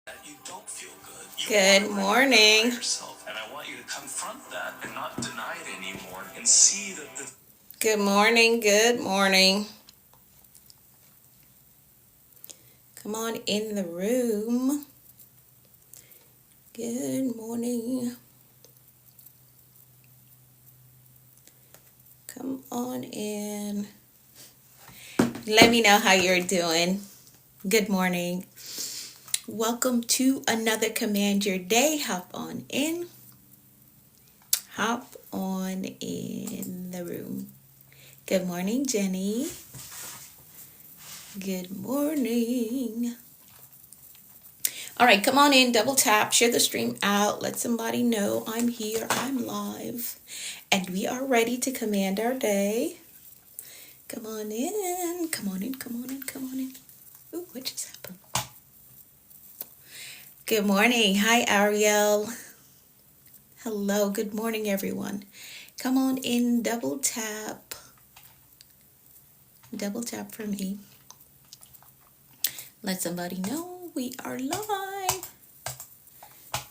You don't feel good. Good morning. Yourself, and I want you to confront that and not deny it anymore and see that the Good morning. Good morning. Come on in the room. Good morning. Come on in. Let me know how you're doing. Good morning. Welcome to another Command Your Day. Hop on in. Hop on in the room. Good morning, Jenny. Good morning. All right, come on in, double tap, share the stream out, let somebody know I'm here, I'm live, and we are ready to command our day. Come on in, come on in, come on in, come on in. Ooh, what just happened? Good morning. Hi, Ariel. Hello, good morning, everyone. Come on in, double tap. Double tap for me. Let somebody know we are live.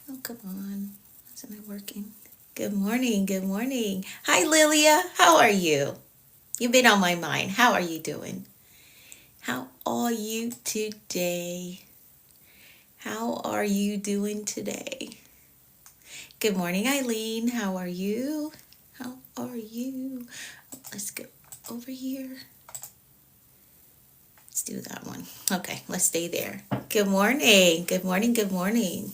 Oh, come on. Isn't it working? Good morning, good morning. Hi, Lilia. How are you? You've been on my mind. How are you doing? How are you today? How are you doing today? Good morning, Eileen. How are you? How are you? Oh, let's go over here. Let's do that one. Okay, let's stay there. Good morning. Good morning. Good morning.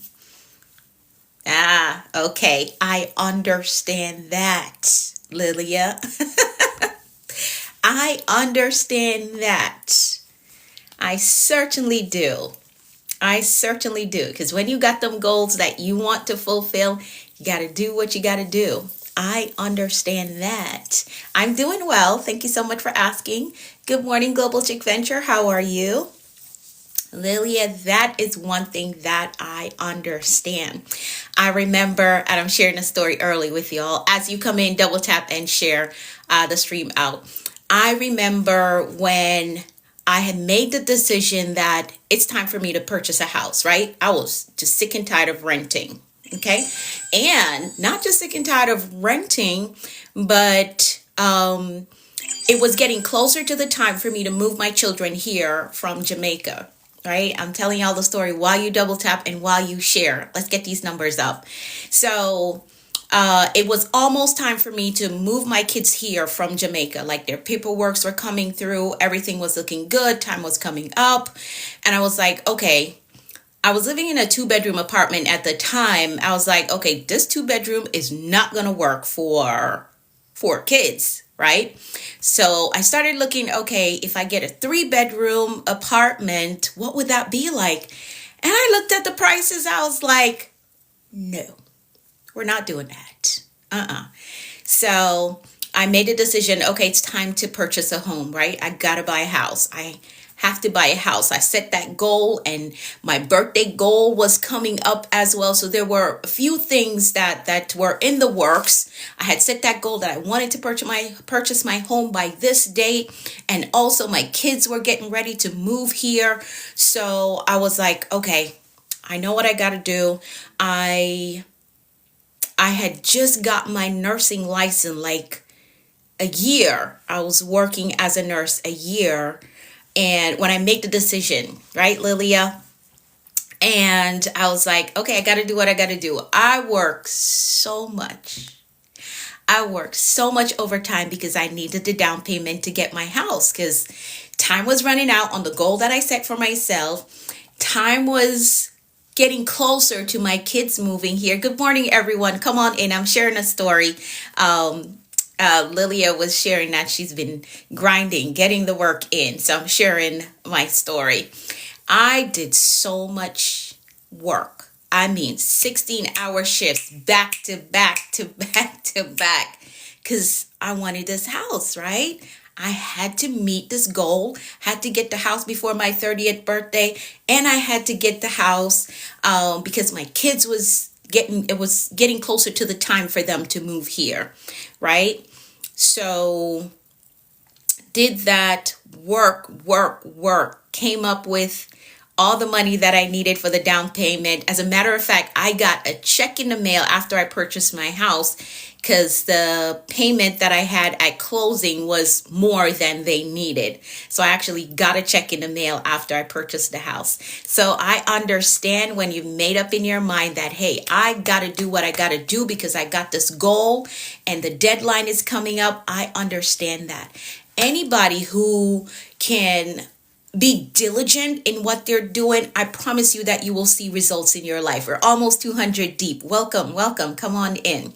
Okay. I understand that, Lilia. I understand that. I certainly do. I certainly do. Because when you got them goals that you want to fulfill, you got to do what you got to do. I understand that. I'm doing well. Thank you so much for asking. Good morning, Global Chick Venture. How are you? Lilia, that is one thing that I understand. I remember, and I'm sharing a story early with y'all. As you come in, double tap and share the stream out. I remember when I had made the decision that it's time for me to purchase a house, right? I was just sick and tired of renting. Okay. And not just sick and tired of renting, but it was getting closer to the time for me to move my children here from Jamaica. Right? I'm telling y'all the story while you double tap and while you share. Let's get these numbers up. So it was almost time for me to move my kids here from Jamaica. Like their paperworks were coming through, everything was looking good, time was coming up. And I was like, okay, I was living in a 2-bedroom apartment at the time. I was like, okay, this 2-bedroom is not going to work for 4 kids, right? So I started looking, okay, if I get a 3-bedroom apartment, what would that be like? And I looked at the prices. I was like, no, we're not doing that. So I made a decision. Okay, it's time to purchase a home, right? I got to buy a house. I have to buy a house. I set that goal, and my birthday goal was coming up as well. So there were a few things that were in the works. I had set that goal that I wanted to purchase my home by this date, and also my kids were getting ready to move here. So I was like, okay, I know what I got to do. I had just got my nursing license like a year. I was working as a nurse a year. And when I make the decision, right, Lilia? And I was like, okay, I got to do what I got to do. I work so much. I worked so much overtime because I needed the down payment to get my house because time was running out on the goal that I set for myself. Time was getting closer to my kids moving here. Good morning, everyone. Come on in. I'm sharing a story. Lilia was sharing that she's been grinding, getting the work in. So I'm sharing my story. I did so much work. I mean, 16-hour shifts back to back to back to back because I wanted this house, right? I had to meet this goal, had to get the house before my 30th birthday, and I had to get the house because my kids it was getting closer to the time for them to move here, right? So did that work, came up with all the money that I needed for the down payment. As a matter of fact, I got a check in the mail after I purchased my house because the payment that I had at closing was more than they needed. So I actually got a check in the mail after I purchased the house. So I understand when you've made up in your mind that, hey, I got to do what I got to do because I got this goal and the deadline is coming up. I understand that. Anybody who can be diligent in what they're doing, I promise you that you will see results in your life. We're almost 200 deep. Welcome, welcome. Come on in.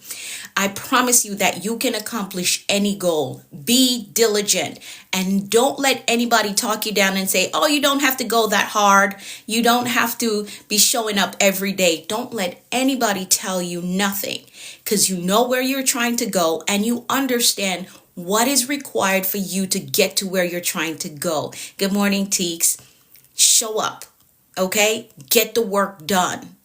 I promise you that you can accomplish any goal. Be diligent and don't let anybody talk you down and say, oh, you don't have to go that hard. You don't have to be showing up every day. Don't let anybody tell you nothing because you know where you're trying to go and you understand what is required for you to get to where you're trying to go. Good morning, Teeks. Show up, okay? Get the work done,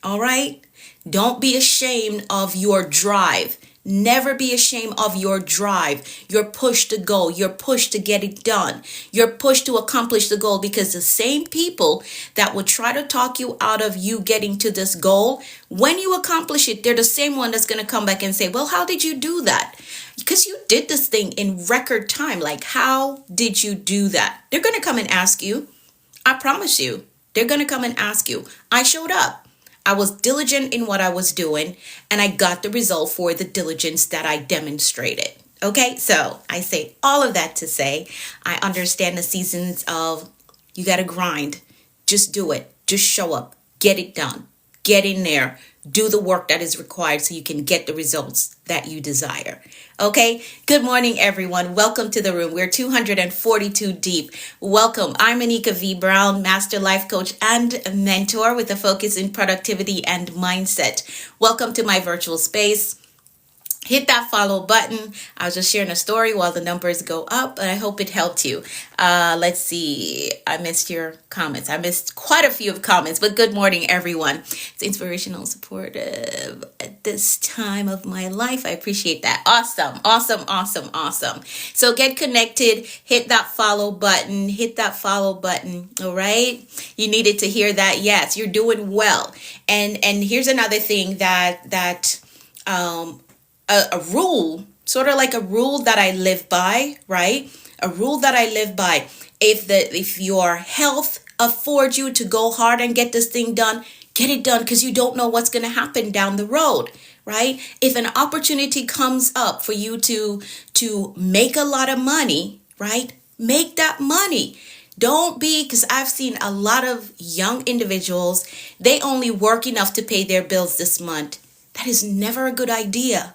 all right? Don't be ashamed of your drive. Never be ashamed of your drive, your push to go, your push to get it done, your push to accomplish the goal, because the same people that will try to talk you out of you getting to this goal, when you accomplish it, they're the same one that's going to come back and say, well, how did you do that? Because you did this thing in record time. Like, how did you do that? They're going to come and ask you. I promise you, they're going to come and ask you. I showed up. I was diligent in what I was doing, and I got the result for the diligence that I demonstrated. Okay, so I say all of that to say, I understand the seasons of you got to grind. Just do it. Just show up. Get it done. Get in there. Do the work that is required so you can get the results that you desire. Okay, good morning, everyone. Welcome to the room. We're 242 deep. Welcome. I'm Anika V. Brown, Master Life Coach and Mentor with a focus in productivity and mindset. Welcome to my virtual space. Hit that follow button. I was just sharing a story while the numbers go up, and I hope it helped you. Let's see. I missed your comments. I missed quite a few of comments, but good morning, everyone. It's inspirational, supportive at this time of my life. I appreciate that. Awesome, awesome, awesome, awesome. So get connected. Hit that follow button. Hit that follow button. All right. You needed to hear that. Yes, you're doing well. And here's another thing that a rule, sort of like a rule that I live by, right? A rule that I live by. If your health affords you to go hard and get this thing done, get it done, because you don't know what's going to happen down the road, right? If an opportunity comes up for you to make a lot of money, right? Make that money. Don't be, because I've seen a lot of young individuals, they only work enough to pay their bills this month. That is never a good idea.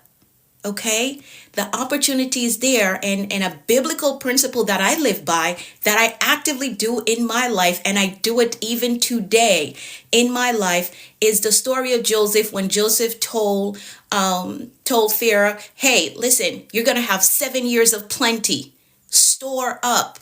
Okay, the opportunity is there, and a biblical principle that I live by, that I actively do in my life, and I do it even today in my life, is the story of Joseph, when Joseph told Pharaoh, hey, listen, you're going to have 7 years of plenty. Store up.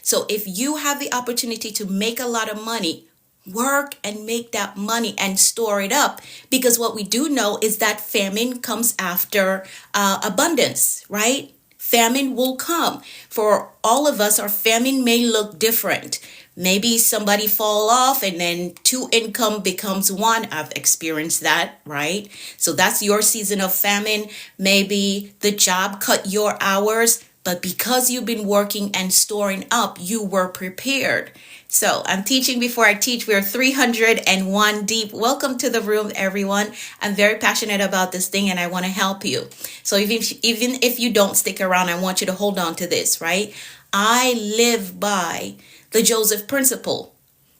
So if you have the opportunity to make a lot of money, work and make that money and store it up, because what we do know is that famine comes after abundance, right? Famine will come. For all of us, our famine may look different. Maybe somebody fall off and then 2 income becomes 1. I've experienced that, right? So that's your season of famine. Maybe the job cut your hours, but because you've been working and storing up, you were prepared. So I'm teaching before I teach. We're 301 deep. Welcome to the room, everyone. I'm very passionate about this thing and I want to help you. So even if you don't stick around, I want you to hold on to this, right? I live by the Joseph principle.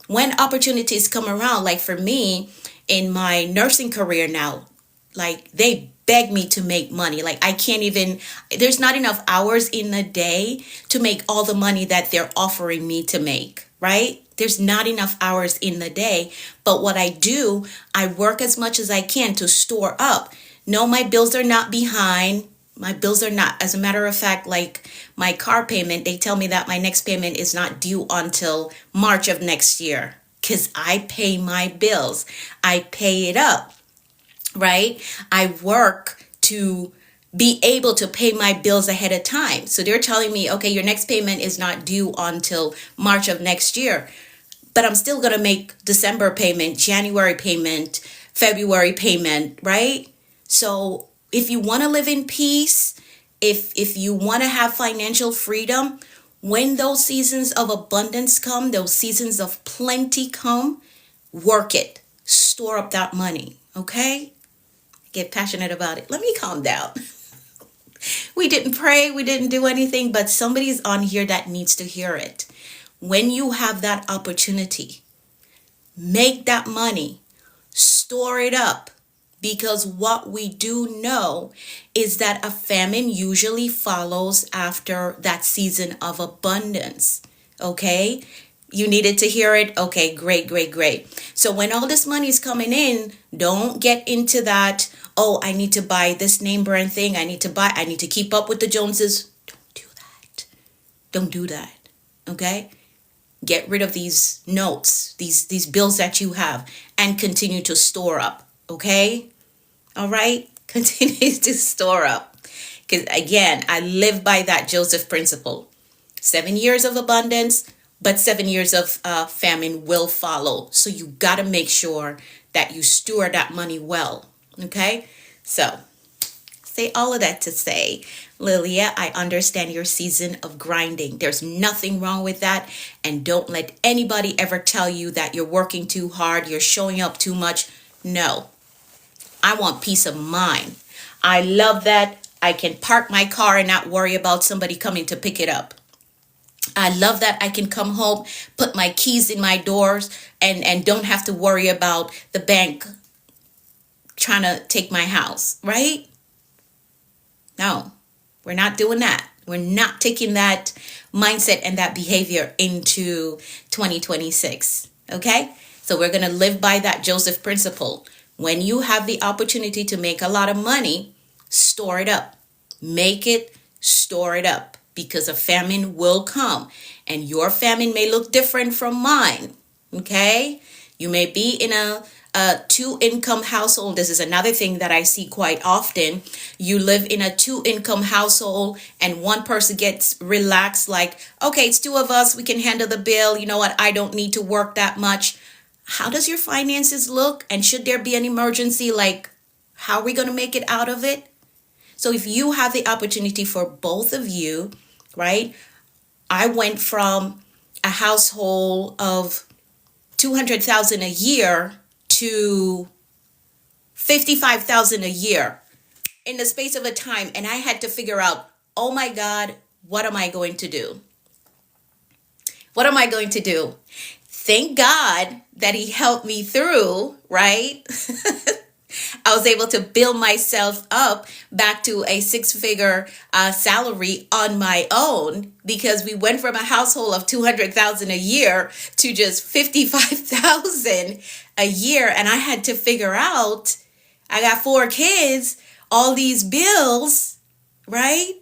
When opportunities come around, like for me in my nursing career now, like they beg me to make money. Like I can't even, there's not enough hours in the day to make all the money that they're offering me to make, right? There's not enough hours in the day. But what I do, I work as much as I can to store up. No, my bills are not behind. My bills are not, as a matter of fact, like my car payment, they tell me that my next payment is not due until March of next year, because I pay my bills. I pay it up. Right? I work to be able to pay my bills ahead of time. So they're telling me, okay, your next payment is not due until March of next year. but I'm still going to make December payment, January payment, February payment, right? So if you want to live in peace, if you want to have financial freedom, when those seasons of abundance come, those seasons of plenty come, work it. Store up that money, okay? Get passionate about it. Let me calm down. We didn't pray, we didn't do anything, but somebody's on here that needs to hear it. When you have that opportunity, make that money, store it up, because what we do know is that a famine usually follows after that season of abundance. Okay? You needed to hear it? Okay, great, great, great. So when all this money is coming in, don't get into that, oh, I need to buy this name brand thing. I need to keep up with the Joneses. Don't do that. Don't do that. Okay? Get rid of these notes, these bills that you have, and continue to store up. Okay? All right? Continue to store up. Because again, I live by that Joseph principle. 7 years of abundance, but 7 years of famine will follow. So you got to make sure that you steward that money well. Okay? So, say all of that to say, Lilia, I understand your season of grinding. There's nothing wrong with that. And don't let anybody ever tell you that you're working too hard, you're showing up too much. No. I want peace of mind. I love that I can park my car and not worry about somebody coming to pick it up. I love that I can come home, put my keys in my doors, and don't have to worry about the bank trying to take my house, right? No, we're not doing that. We're not taking that mindset and that behavior into 2026, okay? So we're going to live by that Joseph principle. When you have the opportunity to make a lot of money, store it up. Make it, store it up, because a famine will come. And your famine may look different from mine, okay? You may be in a two-income household. This is another thing that I see quite often. You live in a two-income household and one person gets relaxed, like, okay, it's two of us, we can handle the bill. You know what? I don't need to work that much. How does your finances look? And should there be an emergency, like, how are we going to make it out of it? So if you have the opportunity for both of you, right? I went from a household of 200,000 a year to 55,000 a year in the space of a time, and I had to figure out, oh my God, what am I going to do? What am I going to do? Thank God that he helped me through, right? I was able to build myself up back to a six-figure salary on my own, because we went from a household of 200,000 a year to just 55,000 a year. And I had to figure out, I got 4 kids, all these bills, right?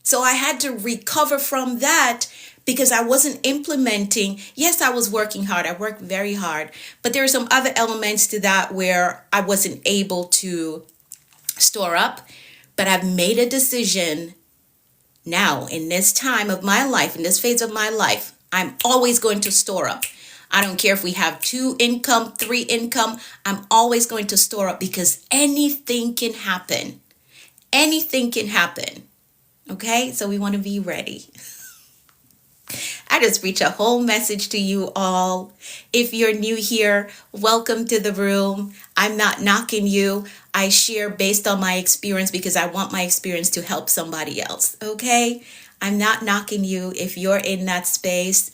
So I had to recover from that, because I wasn't implementing. Yes, I was working hard. I worked very hard. But there are some other elements to that where I wasn't able to store up. But I've made a decision now, in this time of my life, in this phase of my life, I'm always going to store up. I don't care if we have 2 income, 3 income. I'm always going to store up, because anything can happen. Anything can happen. Okay? So we want to be ready. I just preach a whole message to you all. If you're new here, welcome to the room. I'm not knocking you. I share based on my experience, because I want my experience to help somebody else. Okay? I'm not knocking you. If you're in that space,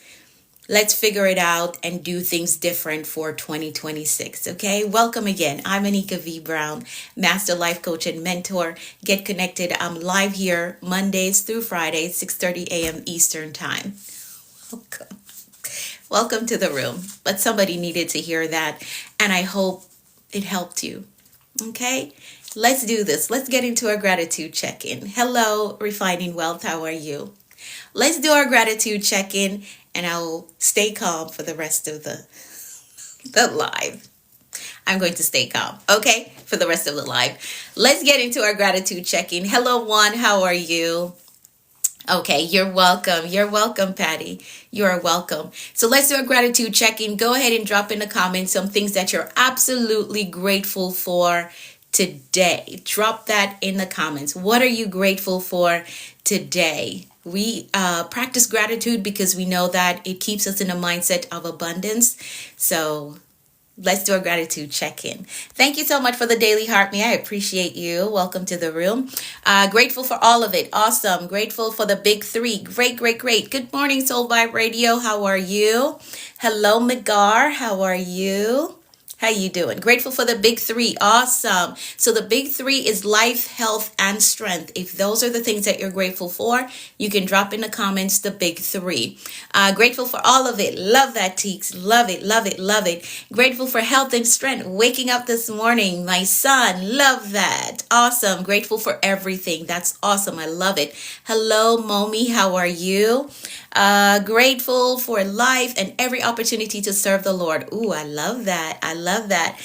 let's figure it out and do things different for 2026. Okay? Welcome again. I'm Anika V. Brown, Master Life Coach and Mentor. Get connected. I'm live here Mondays through Fridays, 6:30 a.m. Eastern Time. Welcome. Welcome to the room. But somebody needed to hear that, and I hope it helped you. Okay? Let's do this. Let's get into our gratitude check-in. Hello, Refining Wealth. How are you? Let's do our gratitude check-in, and I'll stay calm for the rest of the live. I'm going to stay calm, okay, for the rest of the live. Let's get into our gratitude check-in. Hello, Juan. How are you? Okay, you're welcome. You're welcome, Patty. You are welcome. So let's do a gratitude check-in. Go ahead and drop in the comments some things that you're absolutely grateful for today. Drop that in the comments. What are you grateful for today? We practice gratitude because we know that it keeps us in a mindset of abundance. So let's do a gratitude check-in. Thank you so much for the daily heart me. I appreciate you. Welcome to the room. Grateful for all of it. Awesome. Grateful for the big three. Great, great, great. Good morning, Soul Vibe Radio. How are you? Hello, Megar. How are you? How you doing? Grateful for the big three. Awesome. So the big three is life, health, and strength. If those are the things that you're grateful for, you can drop in the comments the big three. Grateful for all of it. Love that, Teeks. Love it, love it, love it. Grateful for health and strength. Waking up this morning, my son. Love that. Awesome. Grateful for everything. That's awesome. I love it. Hello, Momi. How are you? Grateful for life and every opportunity to serve the Lord. Ooh, I love that. I love that.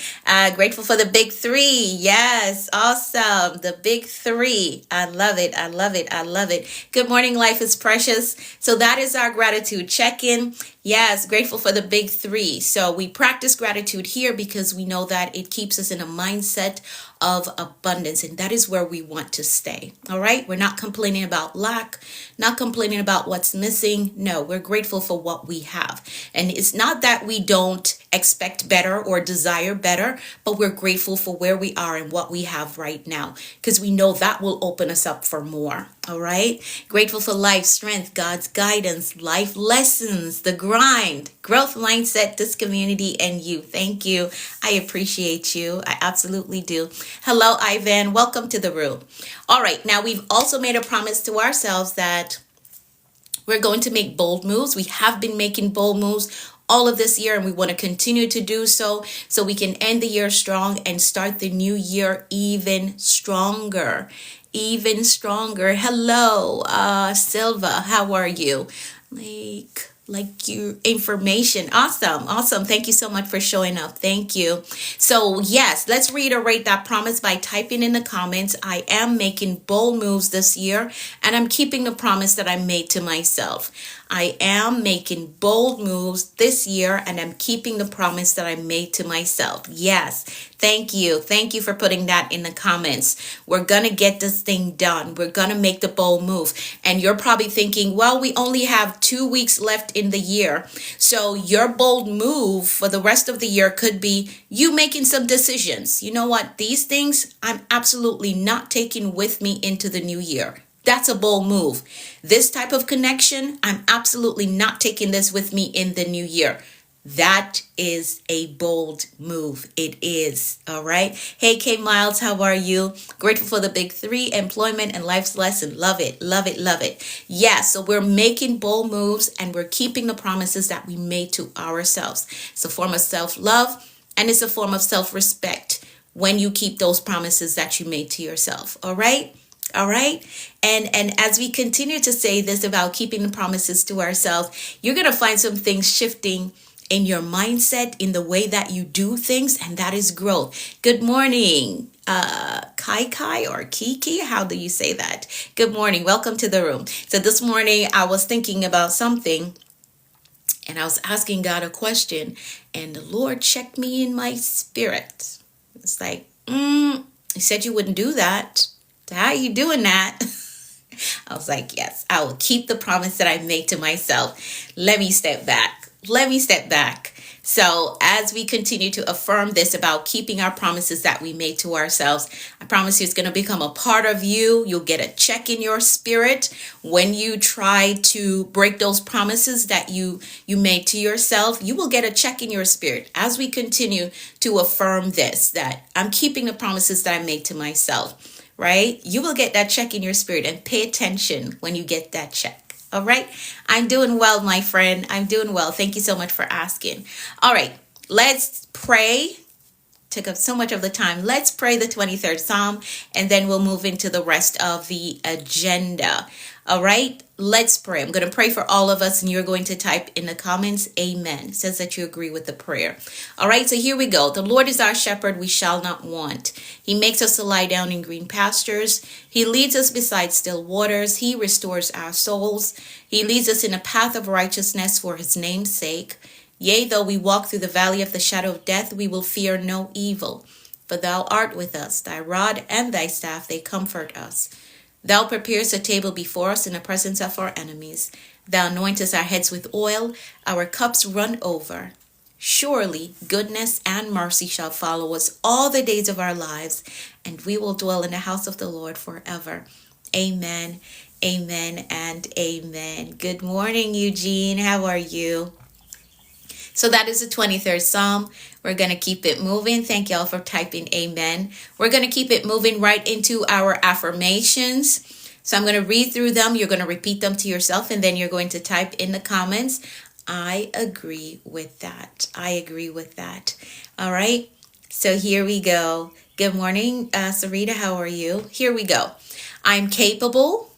Grateful for the big three. Yes, awesome. The big three. I love it. I love it. I love it. Good morning. Life is precious. So that is our gratitude check-in. Yes, grateful for the big three. So we practice gratitude here because we know that it keeps us in a mindset of abundance, and that is where we want to stay. All right, we're not complaining about lack, not complaining about what's missing. No, we're grateful for what we have. And it's not that we don't expect better or desire better, but we're grateful for where we are and what we have right now because we know that will open us up for more. All right, grateful for life, strength, God's guidance, life lessons, the grind, growth mindset, this community, and you. Thank you. I appreciate you. I absolutely do. Hello, Ivan. Welcome to the room. All right, now we've also made a promise to ourselves that we're going to make bold moves. We have been making bold moves all of this year, and we want to continue to do so we can end the year strong and start the new year even stronger. Even stronger. Hello, Silva. How are you? Like your information. Awesome. Thank you so much for showing up. Thank you. So yes, let's reiterate that promise by typing in the comments. I am making bold moves this year, and I'm keeping the promise that I made to myself. I am making bold moves this year, and I'm keeping the promise that I made to myself. Yes. Thank you. Thank you for putting that in the comments. We're going to get this thing done. We're going to make the bold move. And you're probably thinking, well, we only have 2 weeks left in the year. So your bold move for the rest of the year could be you making some decisions. You know what? These things I'm absolutely not taking with me into the new year. That's a bold move. This type of connection, I'm absolutely not taking this with me in the new year. That is a bold move. It is. All right. Hey, K Miles, how are you? Grateful for the big three, employment and life's lesson. Love it. Love it. Love it. Yeah. So we're making bold moves and we're keeping the promises that we made to ourselves. It's a form of self-love and it's a form of self-respect when you keep those promises that you made to yourself. All right. All right. And as we continue to say this about keeping the promises to ourselves, you're going to find some things shifting in your mindset, in the way that you do things, and that is growth. Good morning, Kai or Kiki. How do you say that? Good morning. Welcome to the room. So this morning I was thinking about something and I was asking God a question and the Lord checked me in my spirit. It's like, He said you wouldn't do that. How are you doing that? I was like, yes, I will keep the promise that I made to myself. Let me step back. So as we continue to affirm this about keeping our promises that we made to ourselves, I promise you it's going to become a part of you. You'll get a check in your spirit when you try to break those promises that you made to yourself. You will get a check in your spirit as we continue to affirm this, that I'm keeping the promises that I made to myself, right? You will get that check in your spirit, and pay attention when you get that check. All right. I'm doing well, my friend. I'm doing well. Thank you so much for asking. All right. Let's pray. Took up so much of the time. Let's pray the 23rd Psalm, and then we'll move into the rest of the agenda. All right. let's pray. I'm going to pray for all of us, and you're going to type in the comments, amen. It says that you agree with the prayer. All right, so here we go. The Lord is our shepherd, we shall not want. He makes us to lie down in green pastures. He leads us beside still waters. He restores our souls. He leads us in a path of righteousness for his name's sake. Yea, though we walk through the valley of the shadow of death, we will fear no evil. For thou art with us, thy rod and thy staff, they comfort us. Thou preparest a table before us in the presence of our enemies. Thou anointest our heads with oil, our cups run over. Surely goodness and mercy shall follow us all the days of our lives, and we will dwell in the house of the Lord forever. Amen, amen, and amen. Good morning, Eugene. How are you? So that is the 23rd Psalm. We're going to keep it moving. Thank y'all for typing amen. We're going to keep it moving right into our affirmations. So I'm going to read through them. You're going to repeat them to yourself, and then you're going to type in the comments, I agree with that. I agree with that. All right. So here we go. Good morning, Sarita. How are you? Here we go. I'm capable.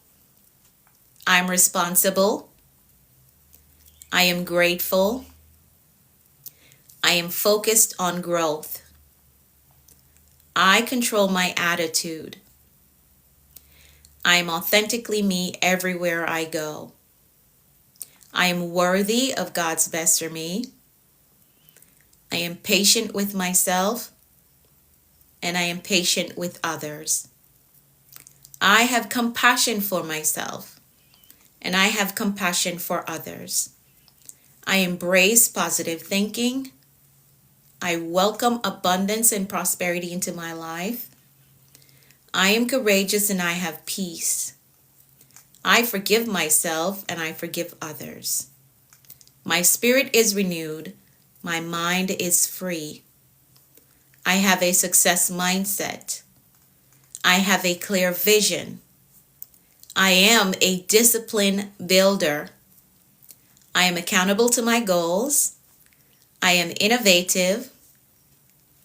I'm responsible. I am grateful. I am focused on growth. I control my attitude. I am authentically me everywhere I go. I am worthy of God's best for me. I am patient with myself, and I am patient with others. I have compassion for myself, and I have compassion for others. I embrace positive thinking. I welcome abundance and prosperity into my life. I am courageous and I have peace. I forgive myself and I forgive others. My spirit is renewed. My mind is free. I have a success mindset. I have a clear vision. I am a discipline builder. I am accountable to my goals. I am innovative.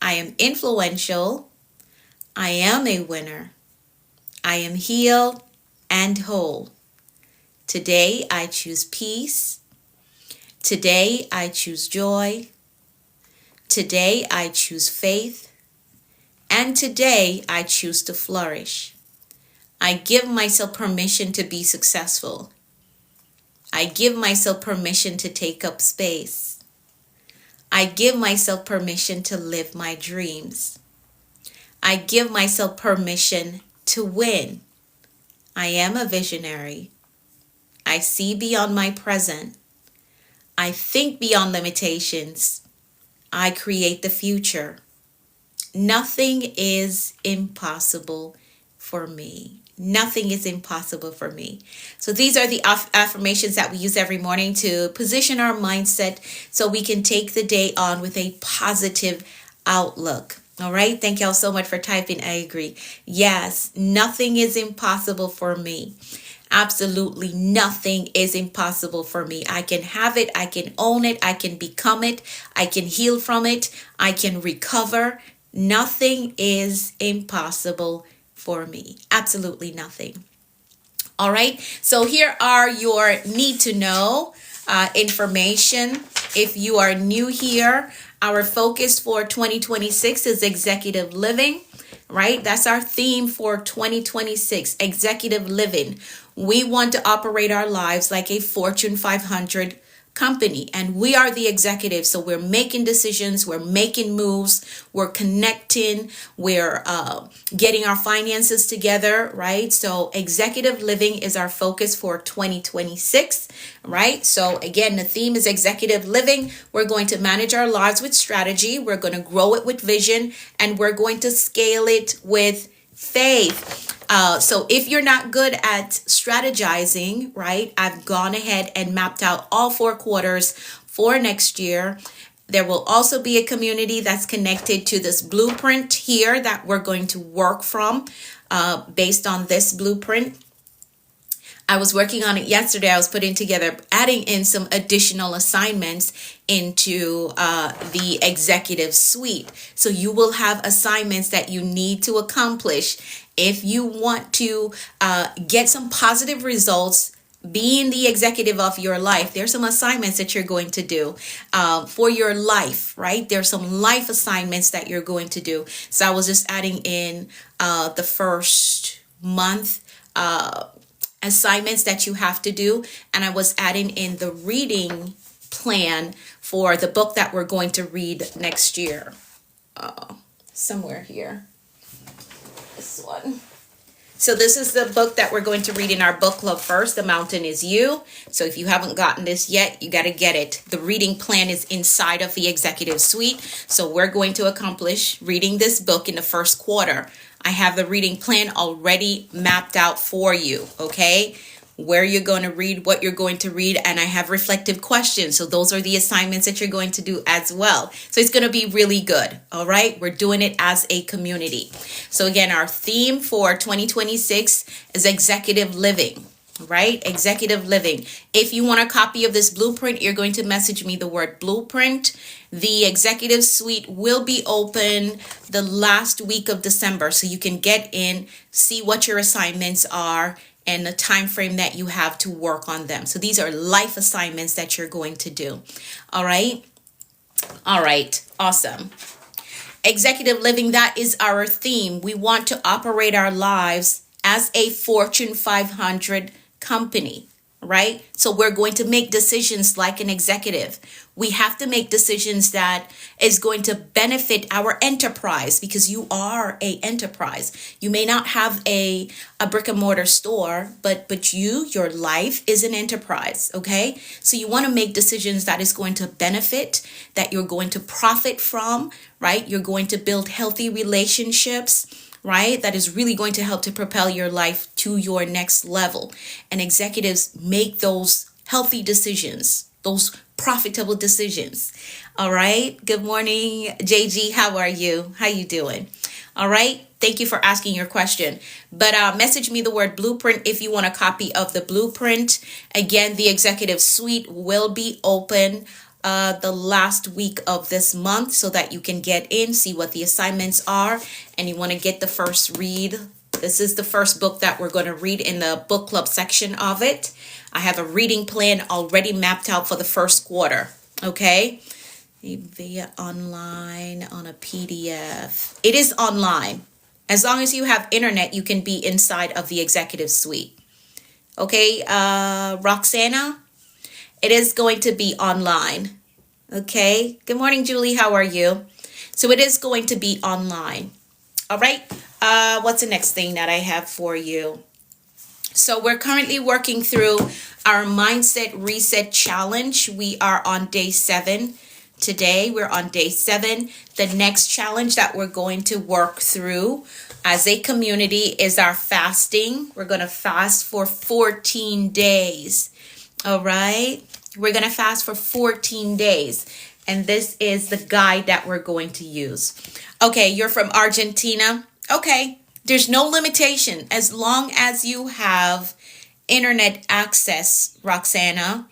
I am influential. I am a winner. I am healed and whole. Today I choose peace. Today I choose joy. Today I choose faith. And today I choose to flourish. I give myself permission to be successful. I give myself permission to take up space. I give myself permission to live my dreams. I give myself permission to win. I am a visionary. I see beyond my present. I think beyond limitations. I create the future. Nothing is impossible for me. Nothing is impossible for me. So these are the affirmations that we use every morning to position our mindset so we can take the day on with a positive outlook. All right. Thank y'all so much for typing. I agree. Yes, nothing is impossible for me. Absolutely nothing is impossible for me. I can have it. I can own it. I can become it. I can heal from it. I can recover. Nothing is impossible for me. Absolutely nothing. All right. So here are your need to know information. If you are new here, our focus for 2026 is executive living, right? That's our theme for 2026, executive living. We want to operate our lives like a Fortune 500 company, and we are the executives. So we're making decisions, we're making moves, we're connecting, we're getting our finances together, right? So executive living is our focus for 2026, right? So again, the theme is executive living. We're going to manage our lives with strategy, we're going to grow it with vision, and we're going to scale it with faith. So if you're not good at strategizing, right, I've gone ahead and mapped out all 4 quarters for next year. There will also be a community that's connected to this blueprint here that we're going to work from based on this blueprint. I was working on it yesterday. I was putting together, adding in some additional assignments into the executive suite. So you will have assignments that you need to accomplish if you want to get some positive results being the executive of your life, there's some assignments that you're going to do for your life, right? There's some life assignments that you're going to do. So I was just adding in the first month assignments that you have to do, and I was adding in the reading plan for the book that we're going to read next year. Somewhere here. This one. So this is the book that we're going to read in our book club first. The Mountain is You. So if you haven't gotten this yet, you got to get it. The reading plan is inside of the executive suite. So we're going to accomplish reading this book in the first quarter. I have the reading plan already mapped out for you, okay? Where you're going to read, what you're going to read, and I have reflective questions. So those are the assignments that you're going to do as well. So it's going to be really good, all right? We're doing it as a community. So again, our theme for 2026 is executive living, right? Executive living. If you want a copy of this blueprint, you're going to message me the word blueprint. The executive suite will be open the last week of December, so you can get in, see what your assignments are, and the time frame that you have to work on them. So these are life assignments that you're going to do. All right. All right. Awesome. Executive living, that is our theme. We want to operate our lives as a Fortune 500 company, right? So we're going to make decisions like an executive. We have to make decisions that is going to benefit our enterprise, because you are a enterprise. You may not have a brick and mortar store, but your life is an enterprise, okay? So you want to make decisions that is going to benefit, that you're going to profit from, right? You're going to build healthy relationships, right? That is really going to help to propel your life to your next level. And executives make those healthy decisions, those profitable decisions. All right. Good morning, JG. How are you? How you doing? All right. Thank you for asking your question. But message me the word blueprint if you want a copy of the blueprint. Again, the executive suite will be open the last week of this month, so that you can get in, see what the assignments are, and you want to get the first read. This is the first book that we're going to read in the book club section of it. I have a reading plan already mapped out for the first quarter, okay? Via online on a PDF. It is online. As long as you have internet, you can be inside of the executive suite. Okay, Roxana? It is going to be online. Okay. Good morning, Julie. How are you? So it is going to be online. All right. What's the next thing that I have for you? So we're currently working through our Mindset Reset Challenge. We are on day 7 today. We're on day 7. The next challenge that we're going to work through as a community is our fasting. We're going to fast for 14 days. All right. We're going to fast for 14 days. And this is the guide that we're going to use. Okay, you're from Argentina. Okay, there's no limitation as long as you have internet access, Roxana.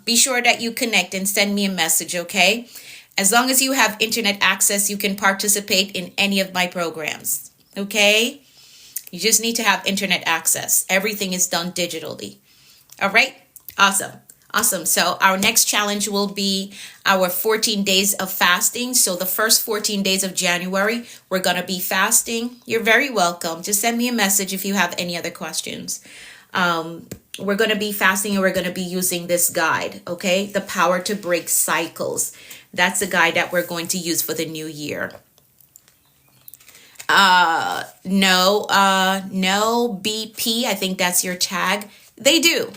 Be sure that you connect and send me a message, okay? As long as you have internet access, you can participate in any of my programs, okay? You just need to have internet access. Everything is done digitally. All right? Awesome. Awesome. So our next challenge will be our 14 days of fasting. So the first 14 days of January, we're going to be fasting. You're very welcome. Just send me a message if you have any other questions. We're going to be fasting and we're going to be using this guide, okay? The Power to Break Cycles. That's the guide that we're going to use for the new year. No BP. I think that's your tag. They do.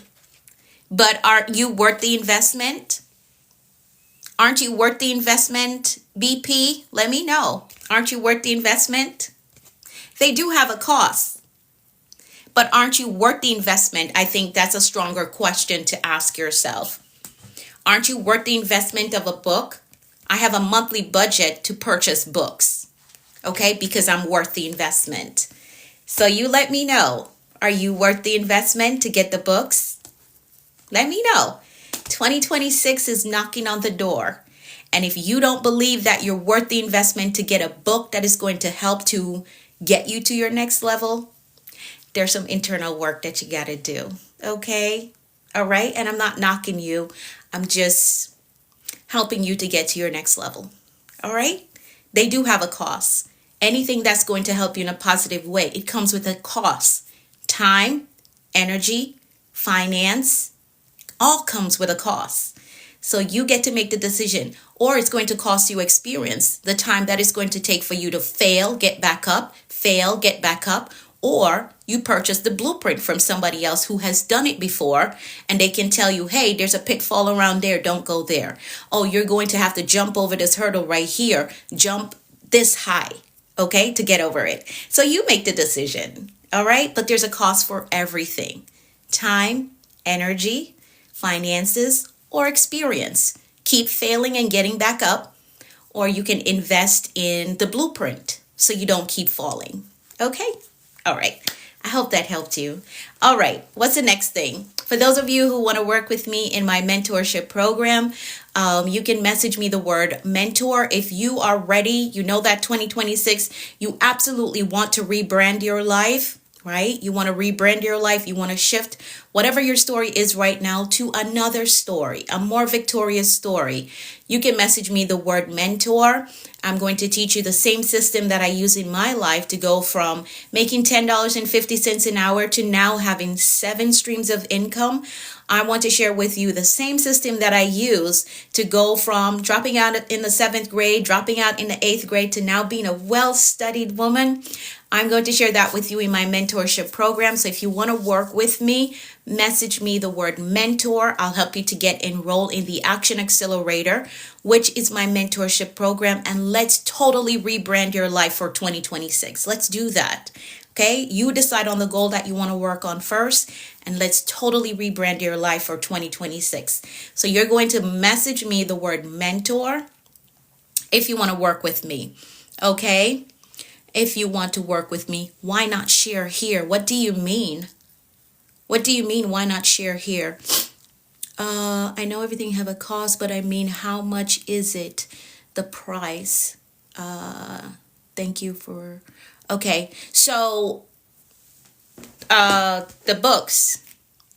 But are you worth the investment? Aren't you worth the investment, BP? Let me know. Aren't you worth the investment? They do have a cost. But aren't you worth the investment? I think that's a stronger question to ask yourself. Aren't you worth the investment of a book? I have a monthly budget to purchase books, okay? Because I'm worth the investment. So you let me know. Are you worth the investment to get the books? Let me know. 2026 is knocking on the door. And if you don't believe that you're worth the investment to get a book that is going to help to get you to your next level, there's some internal work that you got to do. Okay? All right? And I'm not knocking you. I'm just helping you to get to your next level. All right? They do have a cost. Anything that's going to help you in a positive way, it comes with a cost. Time, energy, finance, all comes with a cost. So you get to make the decision, or it's going to cost you experience, the time that it's going to take for you to fail, get back up, or you purchase the blueprint from somebody else who has done it before and they can tell you, hey, there's a pitfall around there, don't go there. Oh, you're going to have to jump over this hurdle right here, jump this high, okay, to get over it. So you make the decision, all right? But there's a cost for everything: time, energy, finances, or experience. Keep failing and getting back up, or you can invest in the blueprint so you don't keep falling. Okay? All right. I hope that helped you. All right. What's the next thing? For those of you who want to work with me in my mentorship program, you can message me the word mentor. If you are ready, you know that 2026, you absolutely want to rebrand your life, right? You want to rebrand your life. You want to shift whatever your story is right now to another story, a more victorious story. You can message me the word mentor. I'm going to teach you the same system that I use in my life to go from making $10.50 an hour to now having 7 streams of income. I want to share with you the same system that I use to go from dropping out in the 7th grade, dropping out in the 8th grade to now being a well-studied woman. I'm going to share that with you in my mentorship program. So if you want to work with me, message me the word mentor. I'll help you to get enrolled in the Action Accelerator, which is my mentorship program. And let's totally rebrand your life for 2026. Let's do that. Okay, you decide on the goal that you want to work on first, and let's totally rebrand your life for 2026. So you're going to message me the word mentor if you want to work with me. Okay, if you want to work with me, why not share here? What do you mean? What do you mean, why not share here? I know everything have a cost, but I mean, how much is it? The price. Thank you for... Okay, so the books.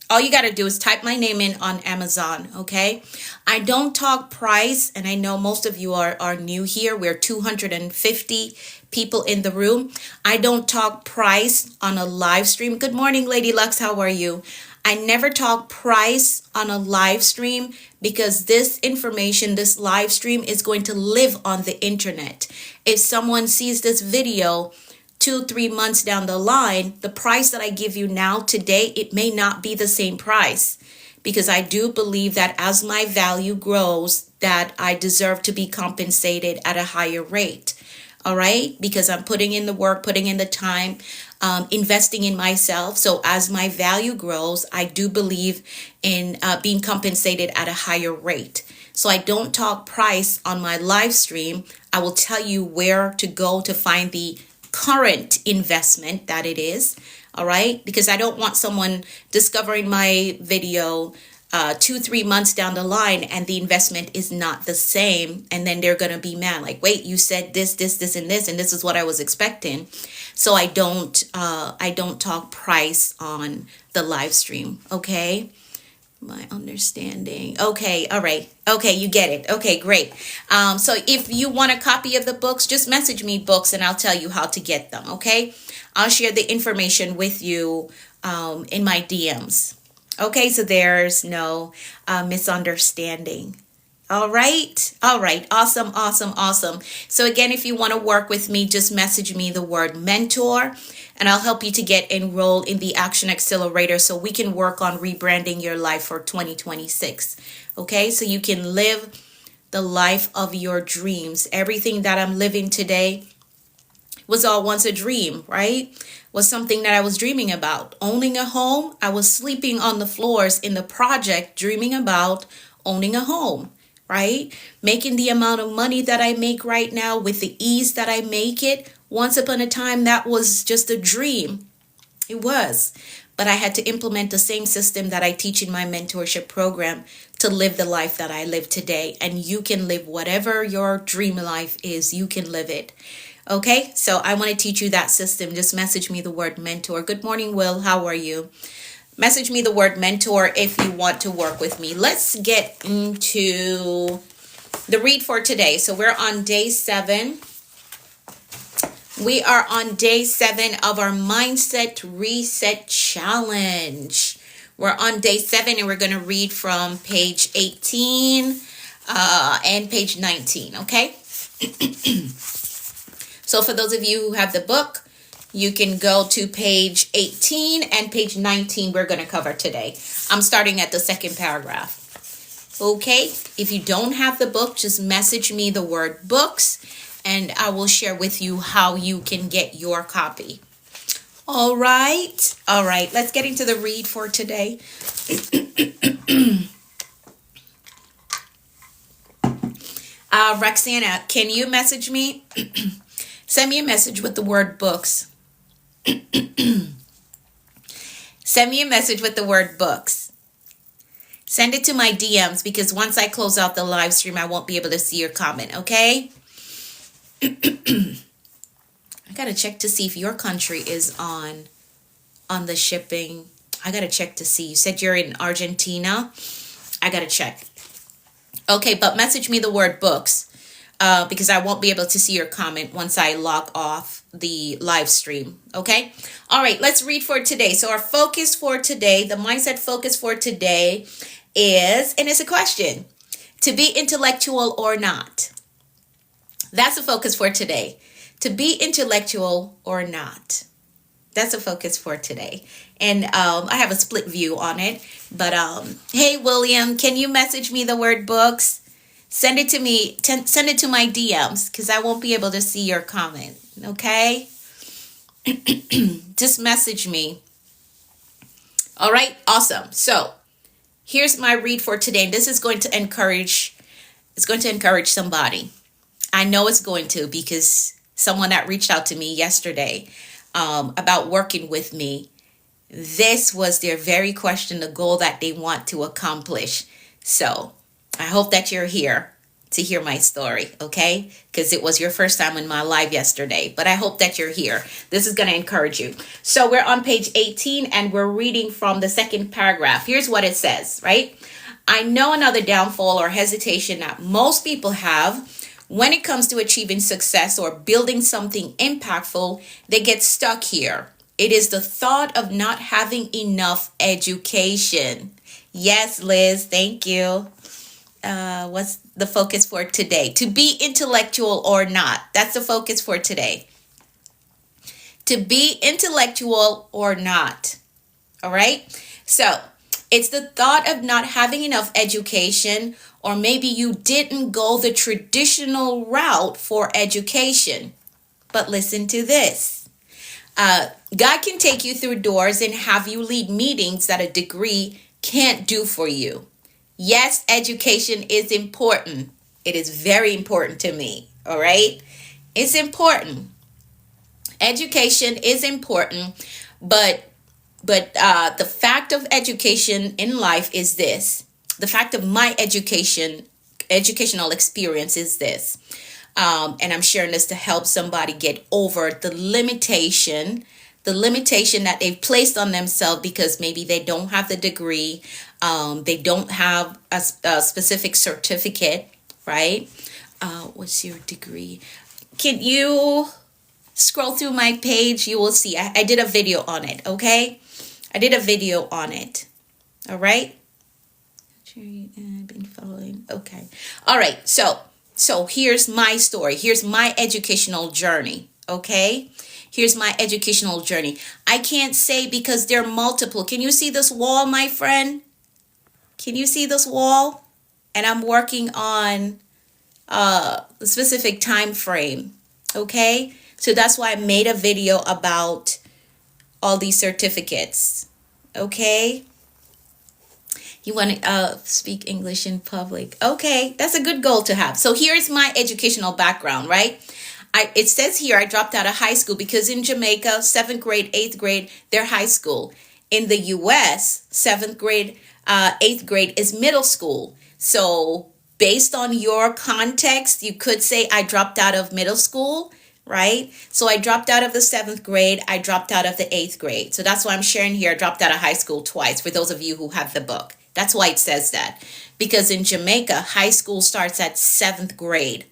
All you got to do is type my name in on Amazon, okay? I don't talk price, and I know most of you are new here. We're 250 people in the room. I don't talk price on a live stream. Good morning, Lady Lux. How are you? I never talk price on a live stream because this information, this live stream is going to live on the internet. If someone sees this video 2-3 months down the line, the price that I give you now today, it may not be the same price, because I do believe that as my value grows, that I deserve to be compensated at a higher rate. All right, because I'm putting in the work, putting in the time, investing in myself. So as my value grows, I do believe in being compensated at a higher rate. So I don't talk price on my live stream. I will tell you where to go to find the current investment that it is. All right, because I don't want someone discovering my video 2-3 months down the line and the investment is not the same, and then they're gonna be mad, like, wait, you said this, and this is what I was expecting. So I don't talk price on the live stream. Okay, my understanding. Okay, all right. Okay, you get it. Okay, great. So if you want a copy of the books, just message me books and I'll tell you how to get them. Okay, I'll share the information with you in my DMs. Okay, so there's no misunderstanding. All right. Awesome. So again, if you want to work with me, just message me the word mentor and I'll help you to get enrolled in the Action Accelerator so we can work on rebranding your life for 2026. Okay, so you can live the life of your dreams. Everything that I'm living today was all once a dream, right? Was something that I was dreaming about. Owning a home, I was sleeping on the floors in the project dreaming about owning a home, right? Making the amount of money that I make right now with the ease that I make it. Once upon a time, that was just a dream. It was. But I had to implement the same system that I teach in my mentorship program to live the life that I live today. And you can live whatever your dream life is. You can live it. Okay, so I want to teach you that system. Just message me the word mentor. Good morning, Will. How are you? Message me the word mentor if you want to work with me. Let's get into the read for today. So we're on day 7. We are on day 7 of our Mindset Reset Challenge. We're on day 7 and we're going to read from page 18 and page 19, okay? So for those of you who have the book, you can go to page 18 and page 19 we're going to cover today. I'm starting at the second paragraph. Okay, if you don't have the book, just message me the word books and I will share with you how you can get your copy. All right, let's get into the read for today. Roxana, can you message me? Send me a message with the word books. Send me a message with the word books. Send it to my DMs because once I close out the live stream, I won't be able to see your comment, okay? I gotta check to see if your country is on the shipping. I gotta check to see. You said you're in Argentina. I gotta check. Okay, but message me the word books because I won't be able to see your comment once I log off the live stream. Okay? All right, let's read for today. So our focus for today, the mindset focus for today is, and it's a question, to be intellectual or not. That's the focus for today. To be intellectual or not. That's the focus for today. And I have a split view on it. But hey, William, can you message me the word books? Send it to me. Send it to my DMs because I won't be able to see your comment. Okay? Just message me. All right? Awesome. So here's my read for today. And this is going to encourage somebody. I know it's going to because someone that reached out to me yesterday about working with me, this was their very question, the goal that they want to accomplish. So I hope that you're here to hear my story, okay? Because it was your first time in my live yesterday, but I hope that you're here. This is going to encourage you. So we're on page 18 and we're reading from the second paragraph. Here's what it says, right? I know another downfall or hesitation that most people have when it comes to achieving success or building something impactful. They get stuck here. It is the thought of not having enough education. Yes, Liz, thank you. What's the focus for today? To be intellectual or not. That's the focus for today. To be intellectual or not. All right? So it's the thought of not having enough education, or maybe you didn't go the traditional route for education. But listen to this. God can take you through doors and have you lead meetings that a degree can't do for you. Yes, education is important. It is very important to me. All right? It's important. Education is important, but the fact of education in life is this. The fact of my educational experience is this. And I'm sharing this to help somebody get over the limitation that they've placed on themselves because maybe they don't have the degree. They don't have a specific certificate, right? What's your degree? Can you scroll through my page? You will see. I did a video on it, okay? I did a video on it. All right? I've been following. Okay. All right. So here's my story. Here's my educational journey. Okay. Here's my educational journey. I can't say because they're multiple. Can you see this wall, my friend? Can you see this wall? And I'm working on a specific time frame. Okay. So that's why I made a video about all these certificates. Okay. You want to speak English in public. Okay, that's a good goal to have. So here's my educational background, right? It says here I dropped out of high school because in Jamaica, 7th grade, 8th grade, they're high school. In the U.S., 7th grade, 8th grade is middle school. So based on your context, you could say I dropped out of middle school, right? So I dropped out of the 7th grade. I dropped out of the 8th grade. So that's why I'm sharing here. I dropped out of high school twice for those of you who have the book. That's why it says that. Because in Jamaica, high school starts at 7th grade.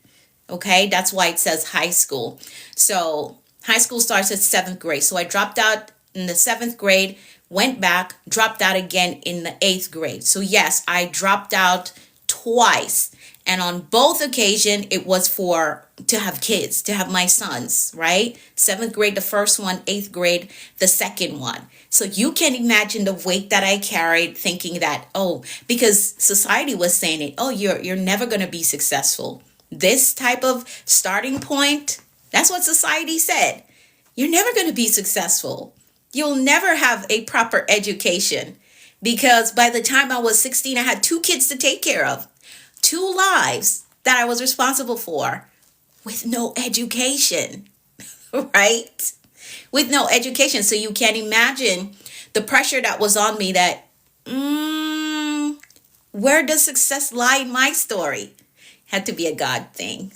Okay, that's why it says high school. So high school starts at 7th grade. So I dropped out in the 7th grade, went back, dropped out again in the 8th grade. So yes, I dropped out twice. And on both occasions, it was to have kids, to have my sons, right? 7th grade, the first one, 8th grade, the second one. So you can imagine the weight that I carried thinking that, because society was saying it, you're never going to be successful. This type of starting point, that's what society said. You're never going to be successful. You'll never have a proper education, because by the time I was 16, I had 2 kids to take care of, 2 lives that I was responsible for with no education, right? With no education. So you can imagine the pressure that was on me that, where does success lie in my story? Had to be a God thing.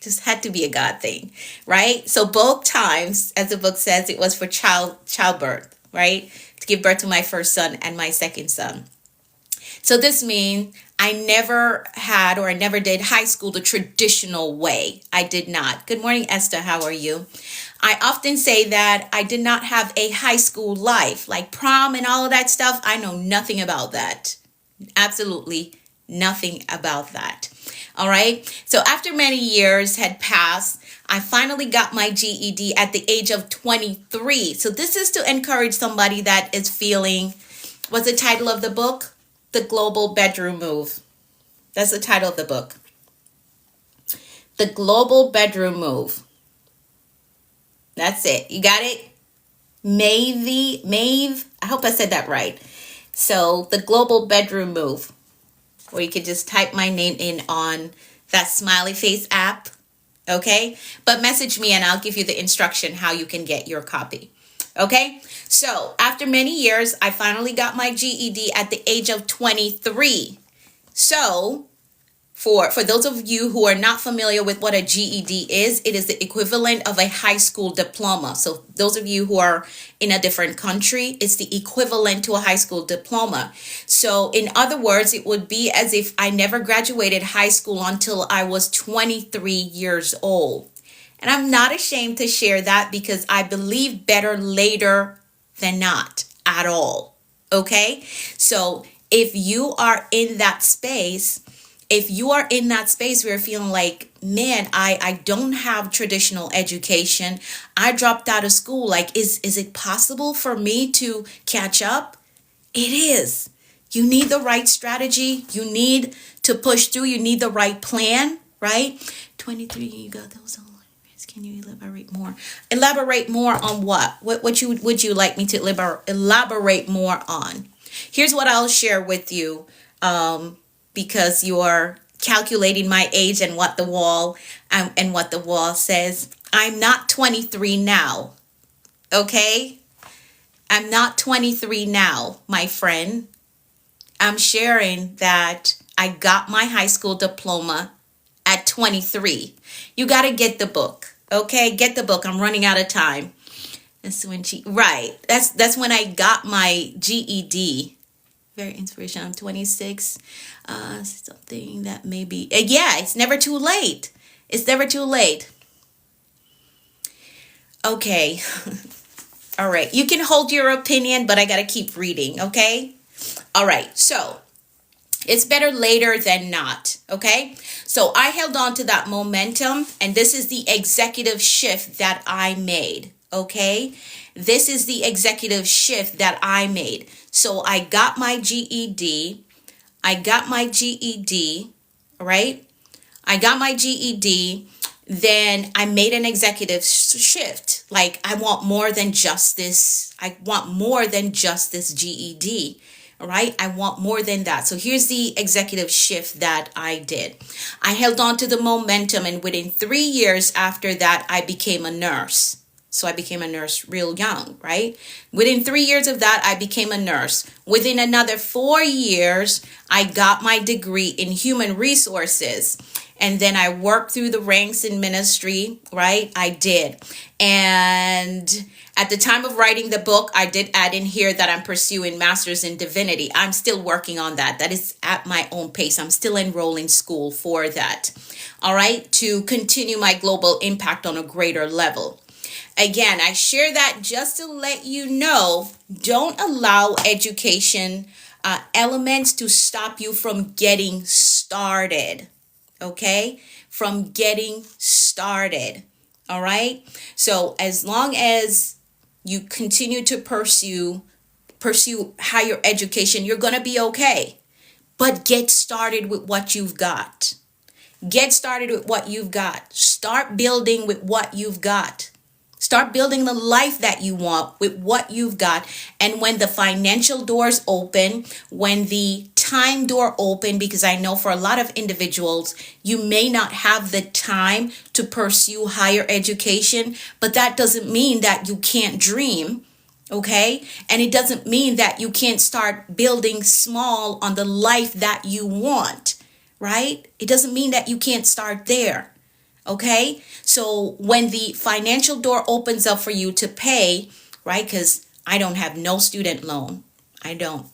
Just had to be a God thing, right? So both times, as the book says, it was for childbirth, right? To give birth to my first son and my second son. So this means I never had, or I never did high school the traditional way. I did not. Good morning, Esther. How are you? I often say that I did not have a high school life, like prom and all of that stuff. I know nothing about that. Absolutely nothing about that. All right. So after many years had passed, I finally got my GED at the age of 23. So this is to encourage somebody that is feeling, what's the title of the book? The Global Bedroom Move. That's the title of the book. The Global Bedroom Move. That's it. You got it? Maeve. I hope I said that right. So the Global Bedroom Move. Or you could just type my name in on that smiley face app. Okay? But message me and I'll give you the instruction how you can get your copy. Okay? So after many years, I finally got my GED at the age of 23. So for those of you who are not familiar with what a GED is, it is the equivalent of a high school diploma. So those of you who are in a different country, it's the equivalent to a high school diploma. So in other words, it would be as if I never graduated high school until I was 23 years old. And I'm not ashamed to share that, because I believe better later than not at all. Okay? So if you are in that space, where you're feeling like, man, I don't have traditional education, I dropped out of school, like, is it possible for me to catch up? It is. You need the right strategy. You need to push through. You need the right plan, right? 23, you got those. Can you elaborate more? Elaborate more on what? What would you like me to elaborate more on? Here's what I'll share with you, because you're calculating my age and what the wall says. I'm not 23 now. Okay? I'm not 23 now, my friend. I'm sharing that I got my high school diploma at 23. You got to get the book. Okay, get the book. I'm running out of time. That's when That's when I got my GED. Very inspirational. I'm 26. Something that maybe. It's never too late. It's never too late. Okay. All right. You can hold your opinion, but I got to keep reading. Okay. All right. So it's better later than not. Okay. So I held on to that momentum, and this is the executive shift that I made. Okay. This is the executive shift that I made. So I got my GED. All right. I got my GED. Then I made an executive shift. Like, I want more than just this. I want more than just this GED. All right. I want more than that. So here's the executive shift that I did. I held on to the momentum, and within 3 years after that, I became a nurse. So I became a nurse real young, right? Within 3 years of that, I became a nurse. Within another 4 years, I got my degree in human resources. And then I worked through the ranks in ministry, right? I did. And at the time of writing the book, I did add in here that I'm pursuing master's in divinity. I'm still working on that. That is at my own pace. I'm still enrolling school for that. All right, to continue my global impact on a greater level. Again, I share that just to let you know, don't allow education elements to stop you from getting started. Okay? From getting started. All right? So as long as you continue to pursue higher education, you're going to be okay. But get started with what you've got. Get started with what you've got. Start building with what you've got. Start building the life that you want with what you've got. And when the financial doors open, when the time door open, because I know for a lot of individuals, you may not have the time to pursue higher education, but that doesn't mean that you can't dream. Okay? And it doesn't mean that you can't start building small on the life that you want, right? It doesn't mean that you can't start there. Okay, so when the financial door opens up for you to pay, right? Because I don't have no student loan. I don't.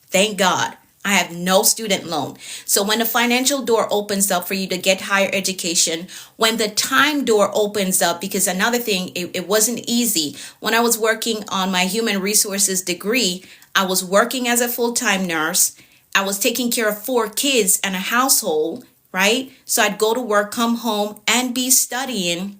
Thank God. I have no student loan. So when the financial door opens up for you to get higher education, when the time door opens up, because another thing, it wasn't easy. When I was working on my human resources degree, I was working as a full-time nurse. I was taking care of 4 kids and a household, right? So I'd go to work, come home, and be studying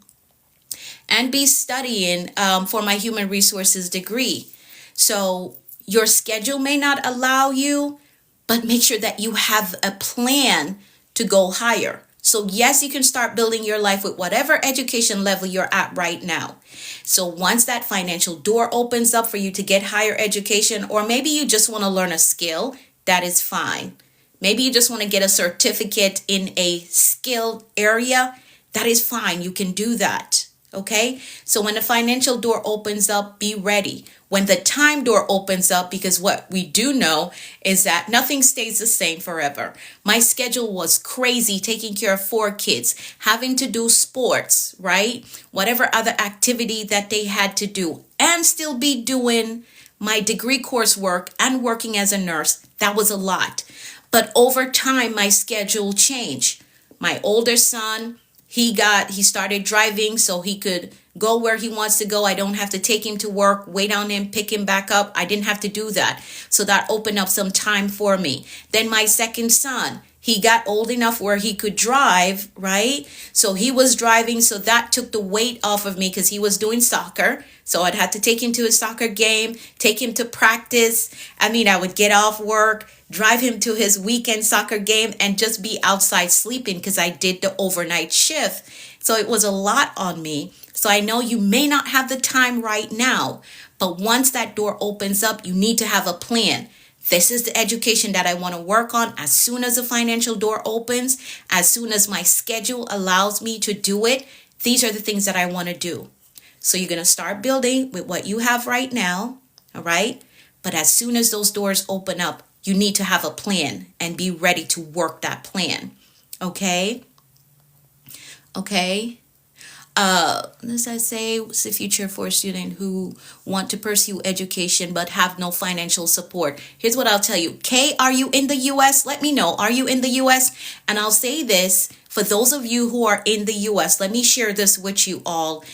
for my human resources degree. So your schedule may not allow you, but make sure that you have a plan to go higher. So yes, you can start building your life with whatever education level you're at right now. So once that financial door opens up for you to get higher education, or maybe you just want to learn a skill, that is fine. Maybe you just want to get a certificate in a skilled area. That is fine. You can do that. Okay? So when the financial door opens up, be ready. When the time door opens up, because what we do know is that nothing stays the same forever. My schedule was crazy, taking care of 4 kids, having to do sports, right? Whatever other activity that they had to do, and still be doing my degree coursework and working as a nurse. That was a lot. But over time, my schedule changed. My older son, he started driving so he could go where he wants to go. I don't have to take him to work, wait on him, pick him back up. I didn't have to do that. So that opened up some time for me. Then my second son, he got old enough where he could drive, right? So he was driving. So that took the weight off of me because he was doing soccer. So I'd have to take him to a soccer game, take him to practice. I would get off work, drive him to his weekend soccer game, and just be outside sleeping because I did the overnight shift. So it was a lot on me. So I know you may not have the time right now, but once that door opens up, you need to have a plan. This is the education that I want to work on as soon as the financial door opens, as soon as my schedule allows me to do it. These are the things that I want to do. So you're going to start building with what you have right now, all right? But as soon as those doors open up, you need to have a plan and be ready to work that plan, okay? Okay. As I say, what's the future for a student who want to pursue education but have no financial support? Here's what I'll tell you. Kay, are you in the U.S.? Let me know. Are you in the U.S.? And I'll say this, for those of you who are in the U.S., let me share this with you all.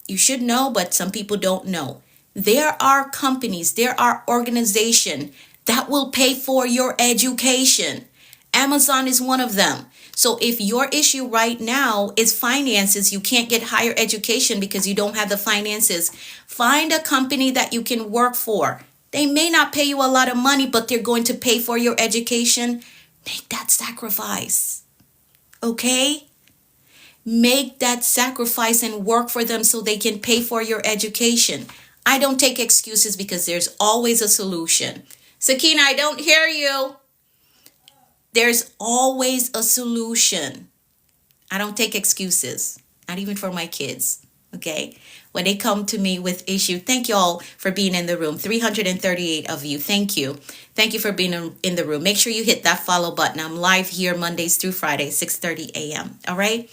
You should know, but some people don't know. There are companies, there are organizations that will pay for your education. Amazon is one of them. So if your issue right now is finances, you can't get higher education because you don't have the finances, find a company that you can work for. They may not pay you a lot of money, but they're going to pay for your education. Make that sacrifice. Okay? Make that sacrifice and work for them so they can pay for your education. I don't take excuses because there's always a solution. Sakina, I don't hear you. There's always a solution. I don't take excuses, not even for my kids. Okay, when they come to me with issue, thank you all for being in the room. 338 of you. Thank you for being in the room. Make sure you hit that follow button. I'm live here Mondays through Fridays, 6:30 a.m. All right.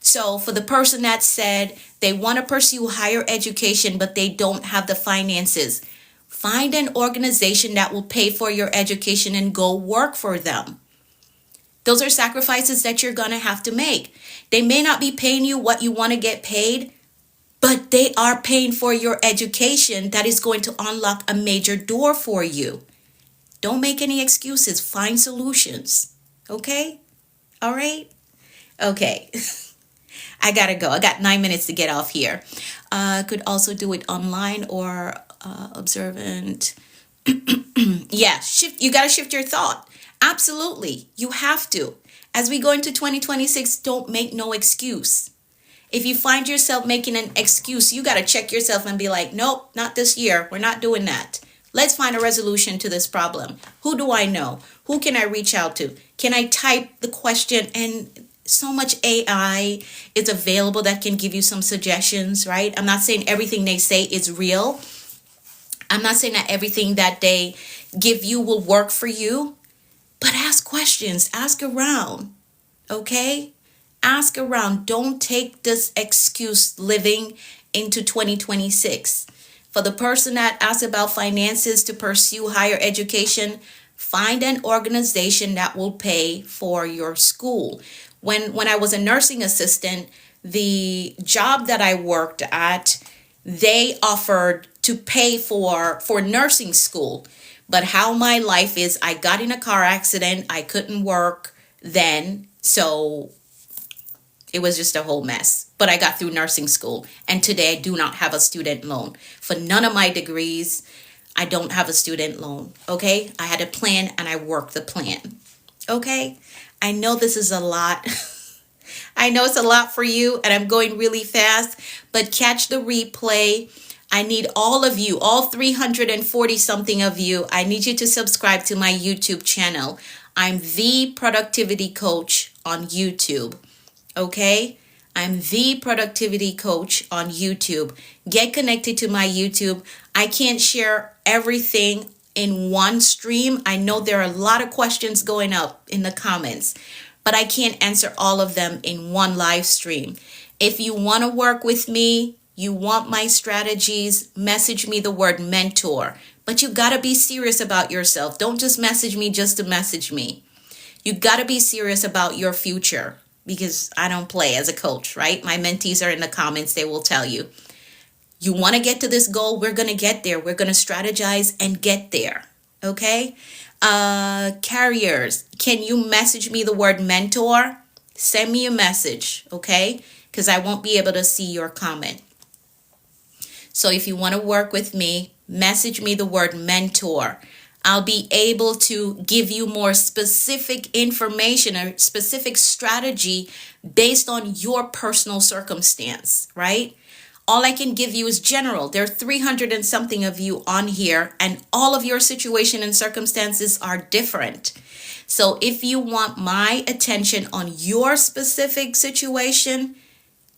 So for the person that said they want to pursue higher education but they don't have the finances, find an organization that will pay for your education and go work for them. Those are sacrifices that you're going to have to make. They may not be paying you what you want to get paid, but they are paying for your education that is going to unlock a major door for you. Don't make any excuses. Find solutions. Okay? All right? Okay. I gotta go. I got 9 minutes to get off here. Could also do it online or observant. Yeah, shift. You gotta shift your thought. Absolutely. You have to. As we go into 2026, don't make no excuse. If you find yourself making an excuse, you got to check yourself and be like, nope, not this year. We're not doing that. Let's find a resolution to this problem. Who do I know? Who can I reach out to? Can I type the question? And so much AI is available that can give you some suggestions, right? I'm not saying everything they say is real. I'm not saying that everything that they give you will work for you, but ask questions, ask around, okay? Ask around. Don't take this excuse living into 2026. For the person that asks about finances to pursue higher education, find an organization that will pay for your school. When I was a nursing assistant, the job that I worked at, they offered to pay for nursing school. But how my life is, I got in a car accident. I couldn't work then. So it was just a whole mess. But I got through nursing school. And today I do not have a student loan. For none of my degrees, I don't have a student loan. Okay? I had a plan and I worked the plan. Okay? I know this is a lot. I know it's a lot for you and I'm going really fast. But catch the replay. I need all of you, all 340 something of you. I need you to subscribe to my YouTube channel. I'm the productivity coach on YouTube. Okay? I'm the productivity coach on YouTube. Get connected to my YouTube. I can't share everything in one stream. I know there are a lot of questions going up in the comments, but I can't answer all of them in one live stream. If you want to work with me, you want my strategies, message me the word mentor. But you got to be serious about yourself. Don't just message me just to message me. You got to be serious about your future. Because I don't play as a coach, right? My mentees are in the comments. They will tell you. You want to get to this goal? We're going to get there. We're going to strategize and get there. Okay? Carriers, can you message me the word mentor? Send me a message, okay? Because I won't be able to see your comment. So if you want to work with me, message me the word mentor. I'll be able to give you more specific information or specific strategy based on your personal circumstance, right? All I can give you is general. There are 300 and something of you on here, and all of your situation and circumstances are different. So if you want my attention on your specific situation,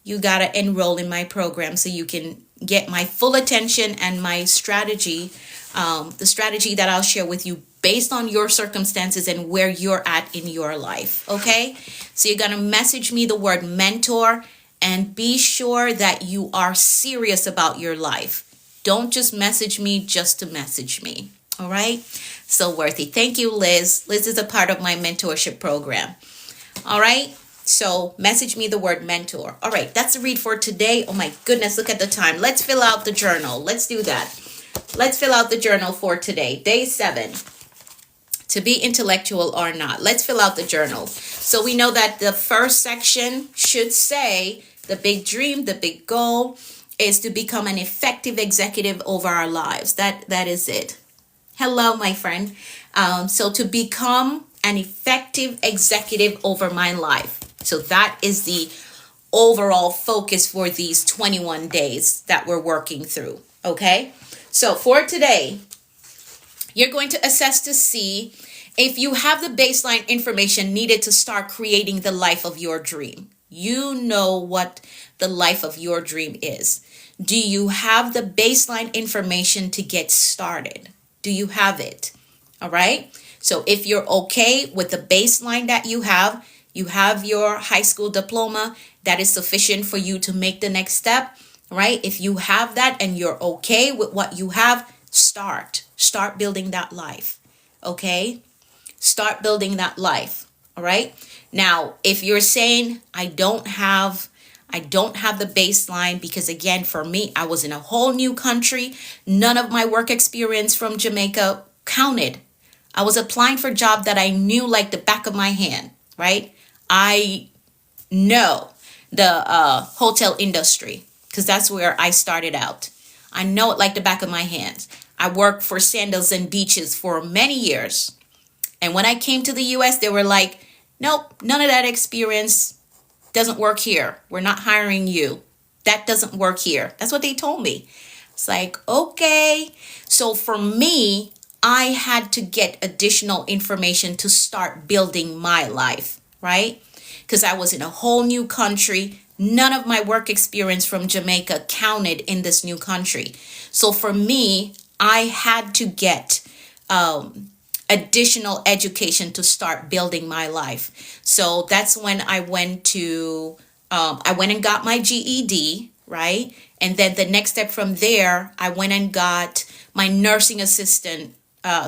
you got to enroll in my program so you can get my full attention and my strategy, the strategy that I'll share with you based on your circumstances and where you're at in your life. Okay? So you're going to message me the word mentor and be sure that you are serious about your life. Don't just message me just to message me. All right? So worthy. Thank you, Liz. Liz is a part of my mentorship program. All right? So message me the word mentor. All right, that's the read for today. Oh my goodness, look at the time. Let's fill out the journal. Let's do that. Let's fill out the journal for today. Day 7. To be intellectual or not. Let's fill out the journal. So we know that the first section should say the big dream, the big goal is to become an effective executive over our lives. That is it. Hello, my friend. So to become an effective executive over my life. So that is the overall focus for these 21 days that we're working through. Okay. So for today, you're going to assess to see if you have the baseline information needed to start creating the life of your dream. You know what the life of your dream is. Do you have the baseline information to get started? Do you have it? All right. So if you're okay with the baseline that you have your high school diploma that is sufficient for you to make the next step, right? If you have that and you're okay with what you have, start building that life. Okay? Start building that life. All right? Now, if you're saying I don't have the baseline because again, for me, I was in a whole new country. None of my work experience from Jamaica counted. I was applying for a job that I knew like the back of my hand, right? I know the hotel industry because that's where I started out. I know it like the back of my hands. I worked for Sandals and Beaches for many years. And when I came to the US, they were like, nope, none of that experience doesn't work here. We're not hiring you. That doesn't work here. That's what they told me. It's like, okay. So for me, I had to get additional information to start building my life, right? Because I was in a whole new country. None of my work experience from Jamaica counted in this new country. So for me, I had to get additional education to start building my life. So that's when I went and got my GED, right? And then the next step from there, I went and got my nursing assistant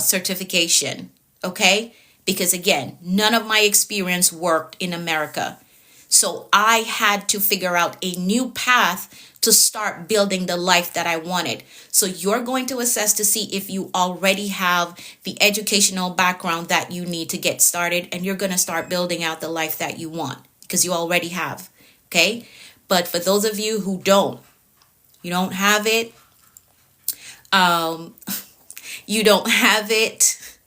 certification, okay? Because again, none of my experience worked in America. So I had to figure out a new path to start building the life that I wanted. So you're going to assess to see if you already have the educational background that you need to get started, and you're going to start building out the life that you want because you already have. Okay? But for those of you who you don't have it, you don't have it,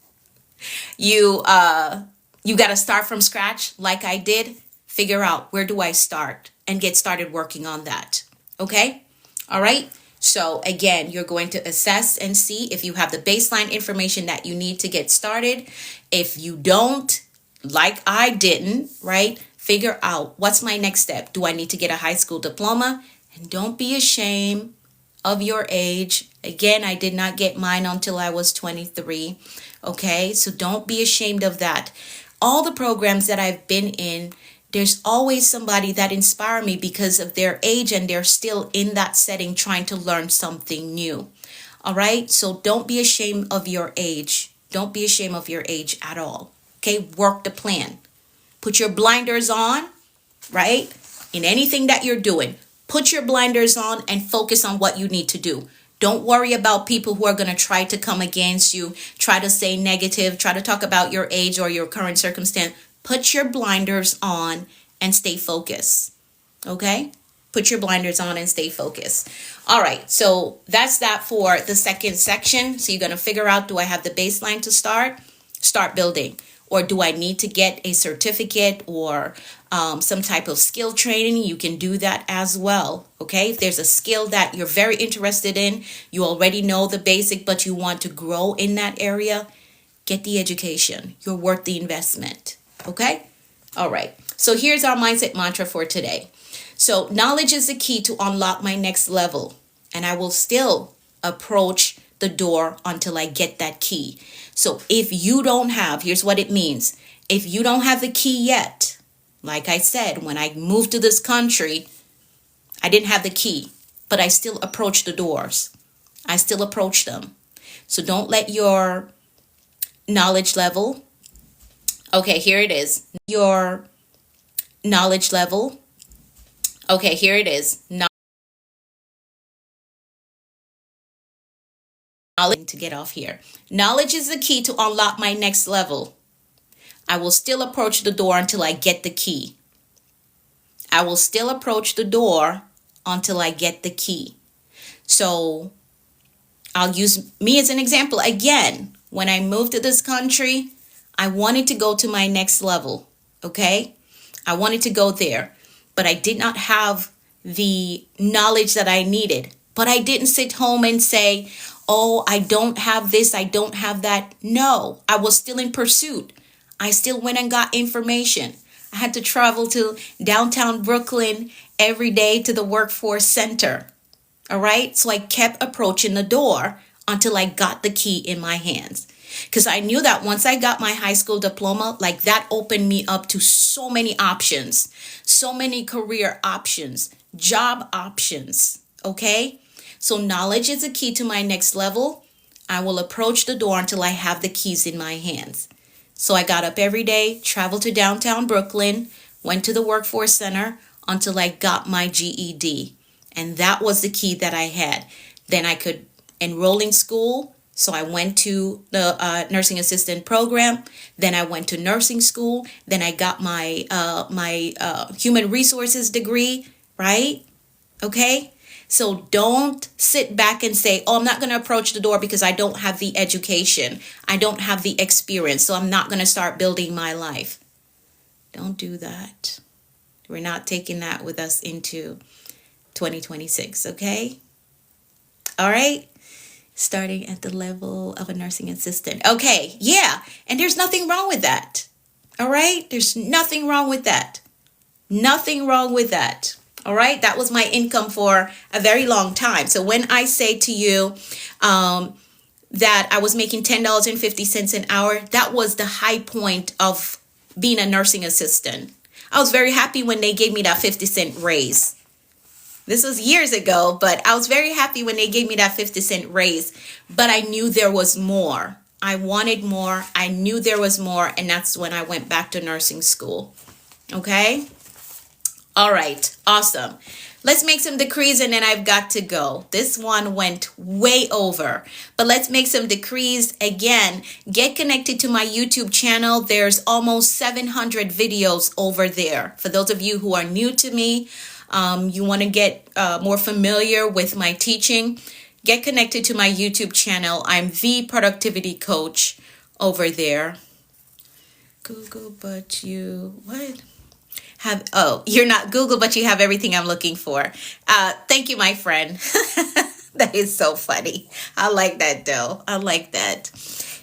you got to start from scratch like I did. Figure out, where do I start, and get started working on that. Okay? All right? So again, you're going to assess and see if you have the baseline information that you need to get started. If you don't, like I didn't, right? Figure out, what's my next step? Do I need to get a high school diploma? And don't be ashamed of your age. Again, I did not get mine until I was 23. Okay? So don't be ashamed of that. All the programs that I've been in, there's always somebody that inspire me because of their age, and they're still in that setting trying to learn something new. All right? So don't be ashamed of your age. Don't be ashamed of your age at all. Okay? Work the plan. Put your blinders on, right? In anything that you're doing, put your blinders on and focus on what you need to do. Don't worry about people who are going to try to come against you, try to say negative, try to talk about your age or your current circumstance. Put your blinders on and stay focused. Okay? Put your blinders on and stay focused. All right. So that's that for the second section. So you're going to figure out, do I have the baseline to start? Start building. Or do I need to get a certificate or some type of skill training? You can do that as well. Okay? If there's a skill that you're very interested in, you already know the basic, but you want to grow in that area, get the education. You're worth the investment. Okay? All right. So here's our mindset mantra for today. So knowledge is the key to unlock my next level, and I will still approach the door until I get that key. So if you don't have, here's what it means. If you don't have the key yet, like I said, when I moved to this country, I didn't have the key, but I still approached the doors. I still approached them. So don't let your knowledge level, okay, here it is. Your knowledge level. Okay, here it is. Knowledge to get off here. Knowledge is the key to unlock my next level. I will still approach the door until I get the key. I will still approach the door until I get the key. So I'll use me as an example again. When I moved to this country, I wanted to go to my next level. Okay? I wanted to go there, but I did not have the knowledge that I needed. But I didn't sit home and say, oh, I don't have this, I don't have that. No, I was still in pursuit. I still went and got information. I had to travel to downtown Brooklyn every day to the workforce center. All right. So I kept approaching the door until I got the key in my hands. Because I knew that once I got my high school diploma, like that opened me up to so many options, so many career options, job options. Okay. So knowledge is a key to my next level. I will approach the door until I have the keys in my hands. So I got up every day, traveled to downtown Brooklyn, went to the workforce center until I got my GED. And that was the key that I had. Then I could enroll in school. So I went to the nursing assistant program. Then I went to nursing school. Then I got my human resources degree, right? Okay. So don't sit back and say, oh, I'm not going to approach the door because I don't have the education. I don't have the experience. So I'm not going to start building my life. Don't do that. We're not taking that with us into 2026. Okay. All right. Starting at the level of a nursing assistant. Okay. Yeah. And there's nothing wrong with that. All right. There's nothing wrong with that. Nothing wrong with that. All right. That was my income for a very long time. So when I say to you that I was making $10.50 an hour, that was the high point of being a nursing assistant. I was very happy when they gave me that 50-cent raise. This was years ago, but I was very happy when they gave me that 50-cent raise. But I knew there was more. I wanted more. I knew there was more. And that's when I went back to nursing school. Okay. All right. Awesome. Let's make some decrees and then I've got to go. This one went way over, but let's make some decrees. Again, get connected to my YouTube channel. There's almost 700 videos over there. For those of you who are new to me, you want to get more familiar with my teaching, get connected to my YouTube channel. I'm the productivity coach over there. Google, but you, what? You're not Google, but you have everything I'm looking for. Thank you, my friend. That is so funny. I like that though. I like that.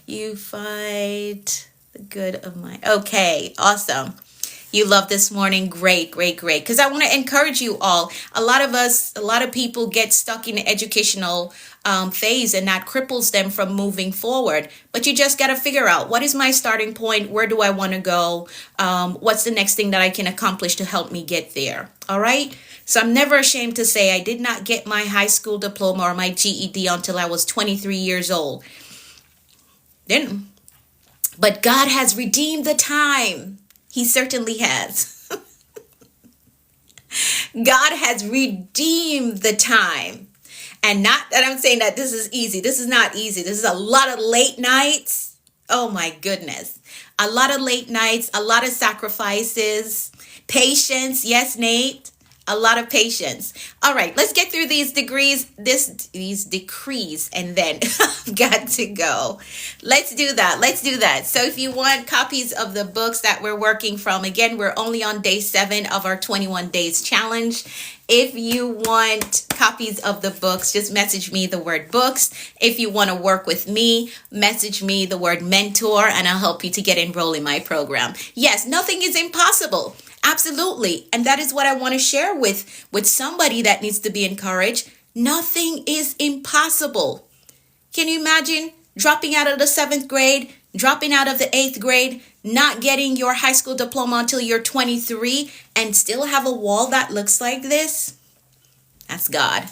You fight the good of my, okay, awesome. You love this morning. Great, great, great. Because I want to encourage you all. A lot of people get stuck in the educational phase and that cripples them from moving forward. But you just got to figure out, what is my starting point? Where do I want to go? What's the next thing that I can accomplish to help me get there? All right. So I'm never ashamed to say I did not get my high school diploma or my GED until I was 23 years old. But God has redeemed the time. He certainly has. God has redeemed the time. And not that I'm saying that this is easy. This is not easy. This is a lot of late nights. Oh my goodness. A lot of late nights, a lot of sacrifices, patience. Yes, Nate. A lot of patience. All right, let's get through these these decrees, and then I've got to go. Let's do that. So if you want copies of the books that we're working from, again, we're only on day 7 of our 21 days challenge. If you want copies of the books, just message me the word books. If you want to work with me, message me the word mentor, and I'll help you to get enrolled in my program. Yes, nothing is impossible. Absolutely. And that is what I want to share with somebody that needs to be encouraged. Nothing is impossible. Can you imagine dropping out of the 7th grade, dropping out of the 8th grade, not getting your high school diploma until you're 23 and still have a wall that looks like this? That's God.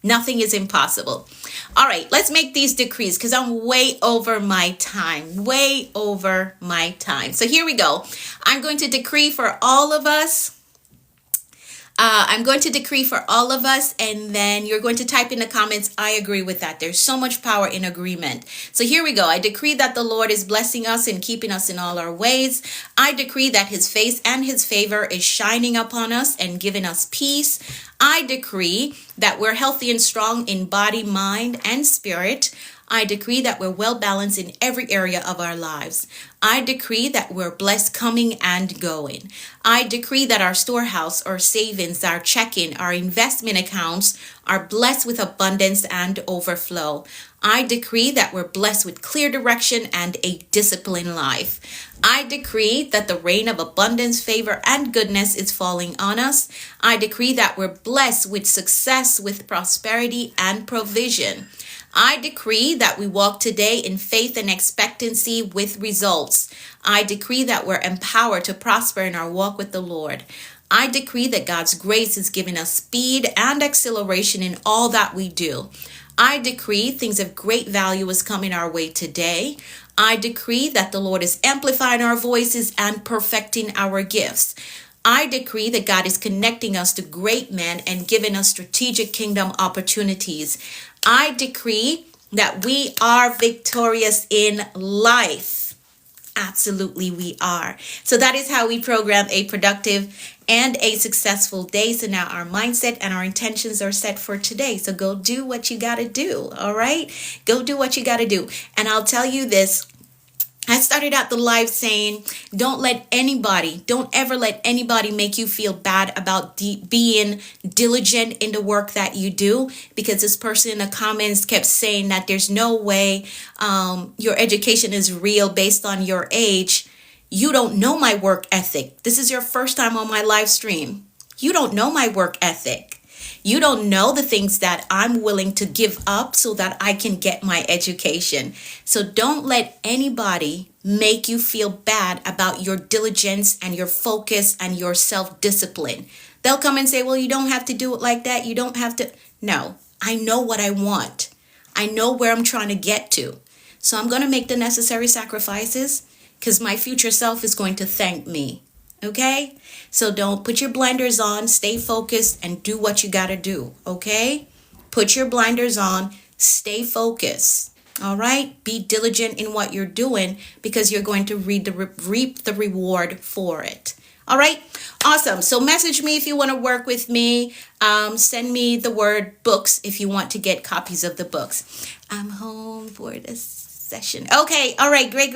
Nothing is impossible. All right, let's make these decrees because I'm way over my time. So here we go. I'm going to decree for all of us. And then you're going to type in the comments, I agree with that. There's so much power in agreement. So here we go. I decree that the Lord is blessing us and keeping us in all our ways. I decree that his face and his favor is shining upon us and giving us peace. I decree that we're healthy and strong in body, mind, and spirit. I decree that we're well balanced in every area of our lives. I decree that we're blessed coming and going. I decree that our storehouse, our savings, our checking, our investment accounts are blessed with abundance and overflow. I decree that we're blessed with clear direction and a disciplined life. I decree that the rain of abundance, favor, and goodness is falling on us. I decree that we're blessed with success, with prosperity, and provision. I decree that we walk today in faith and expectancy with results. I decree that we're empowered to prosper in our walk with the Lord. I decree that God's grace is giving us speed and acceleration in all that we do. I decree things of great value is coming our way today. I decree that the Lord is amplifying our voices and perfecting our gifts. I decree that God is connecting us to great men and giving us strategic kingdom opportunities. I decree that we are victorious in life. Absolutely, we are. So that is how we program a productive and a successful day. So now our mindset and our intentions are set for today. So go do what you got to do. All right? Go do what you got to do. And I'll tell you this. I started out the live saying, don't ever let anybody make you feel bad about being diligent in the work that you do, because this person in the comments kept saying that there's no way your education is real based on your age. You don't know my work ethic. This is your first time on my live stream. You don't know my work ethic. You don't know the things that I'm willing to give up so that I can get my education. So don't let anybody make you feel bad about your diligence and your focus and your self-discipline. They'll come and say, well, you don't have to do it like that. You don't have to. No, I know what I want. I know where I'm trying to get to. So I'm going to make the necessary sacrifices because my future self is going to thank me. Okay? So don't put your blinders on, stay focused, and do what you got to do. Okay? Put your blinders on, stay focused. All right? Be diligent in what you're doing because you're going to reap the reward for it. All right? Awesome. So message me if you want to work with me. Send me the word books if you want to get copies of the books. I'm home for this session. Okay. All right. Great.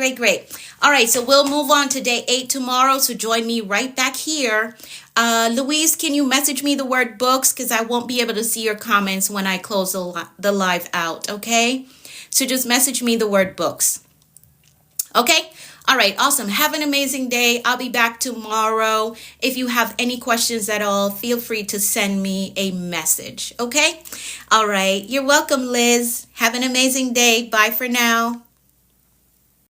All right. So we'll move on to day 8 tomorrow. So join me right back here. Louise, can you message me the word books? Because I won't be able to see your comments when I close the live out. Okay. So just message me the word books. Okay. All right. Awesome. Have an amazing day. I'll be back tomorrow. If you have any questions at all, feel free to send me a message. Okay. All right. You're welcome, Liz. Have an amazing day. Bye for now.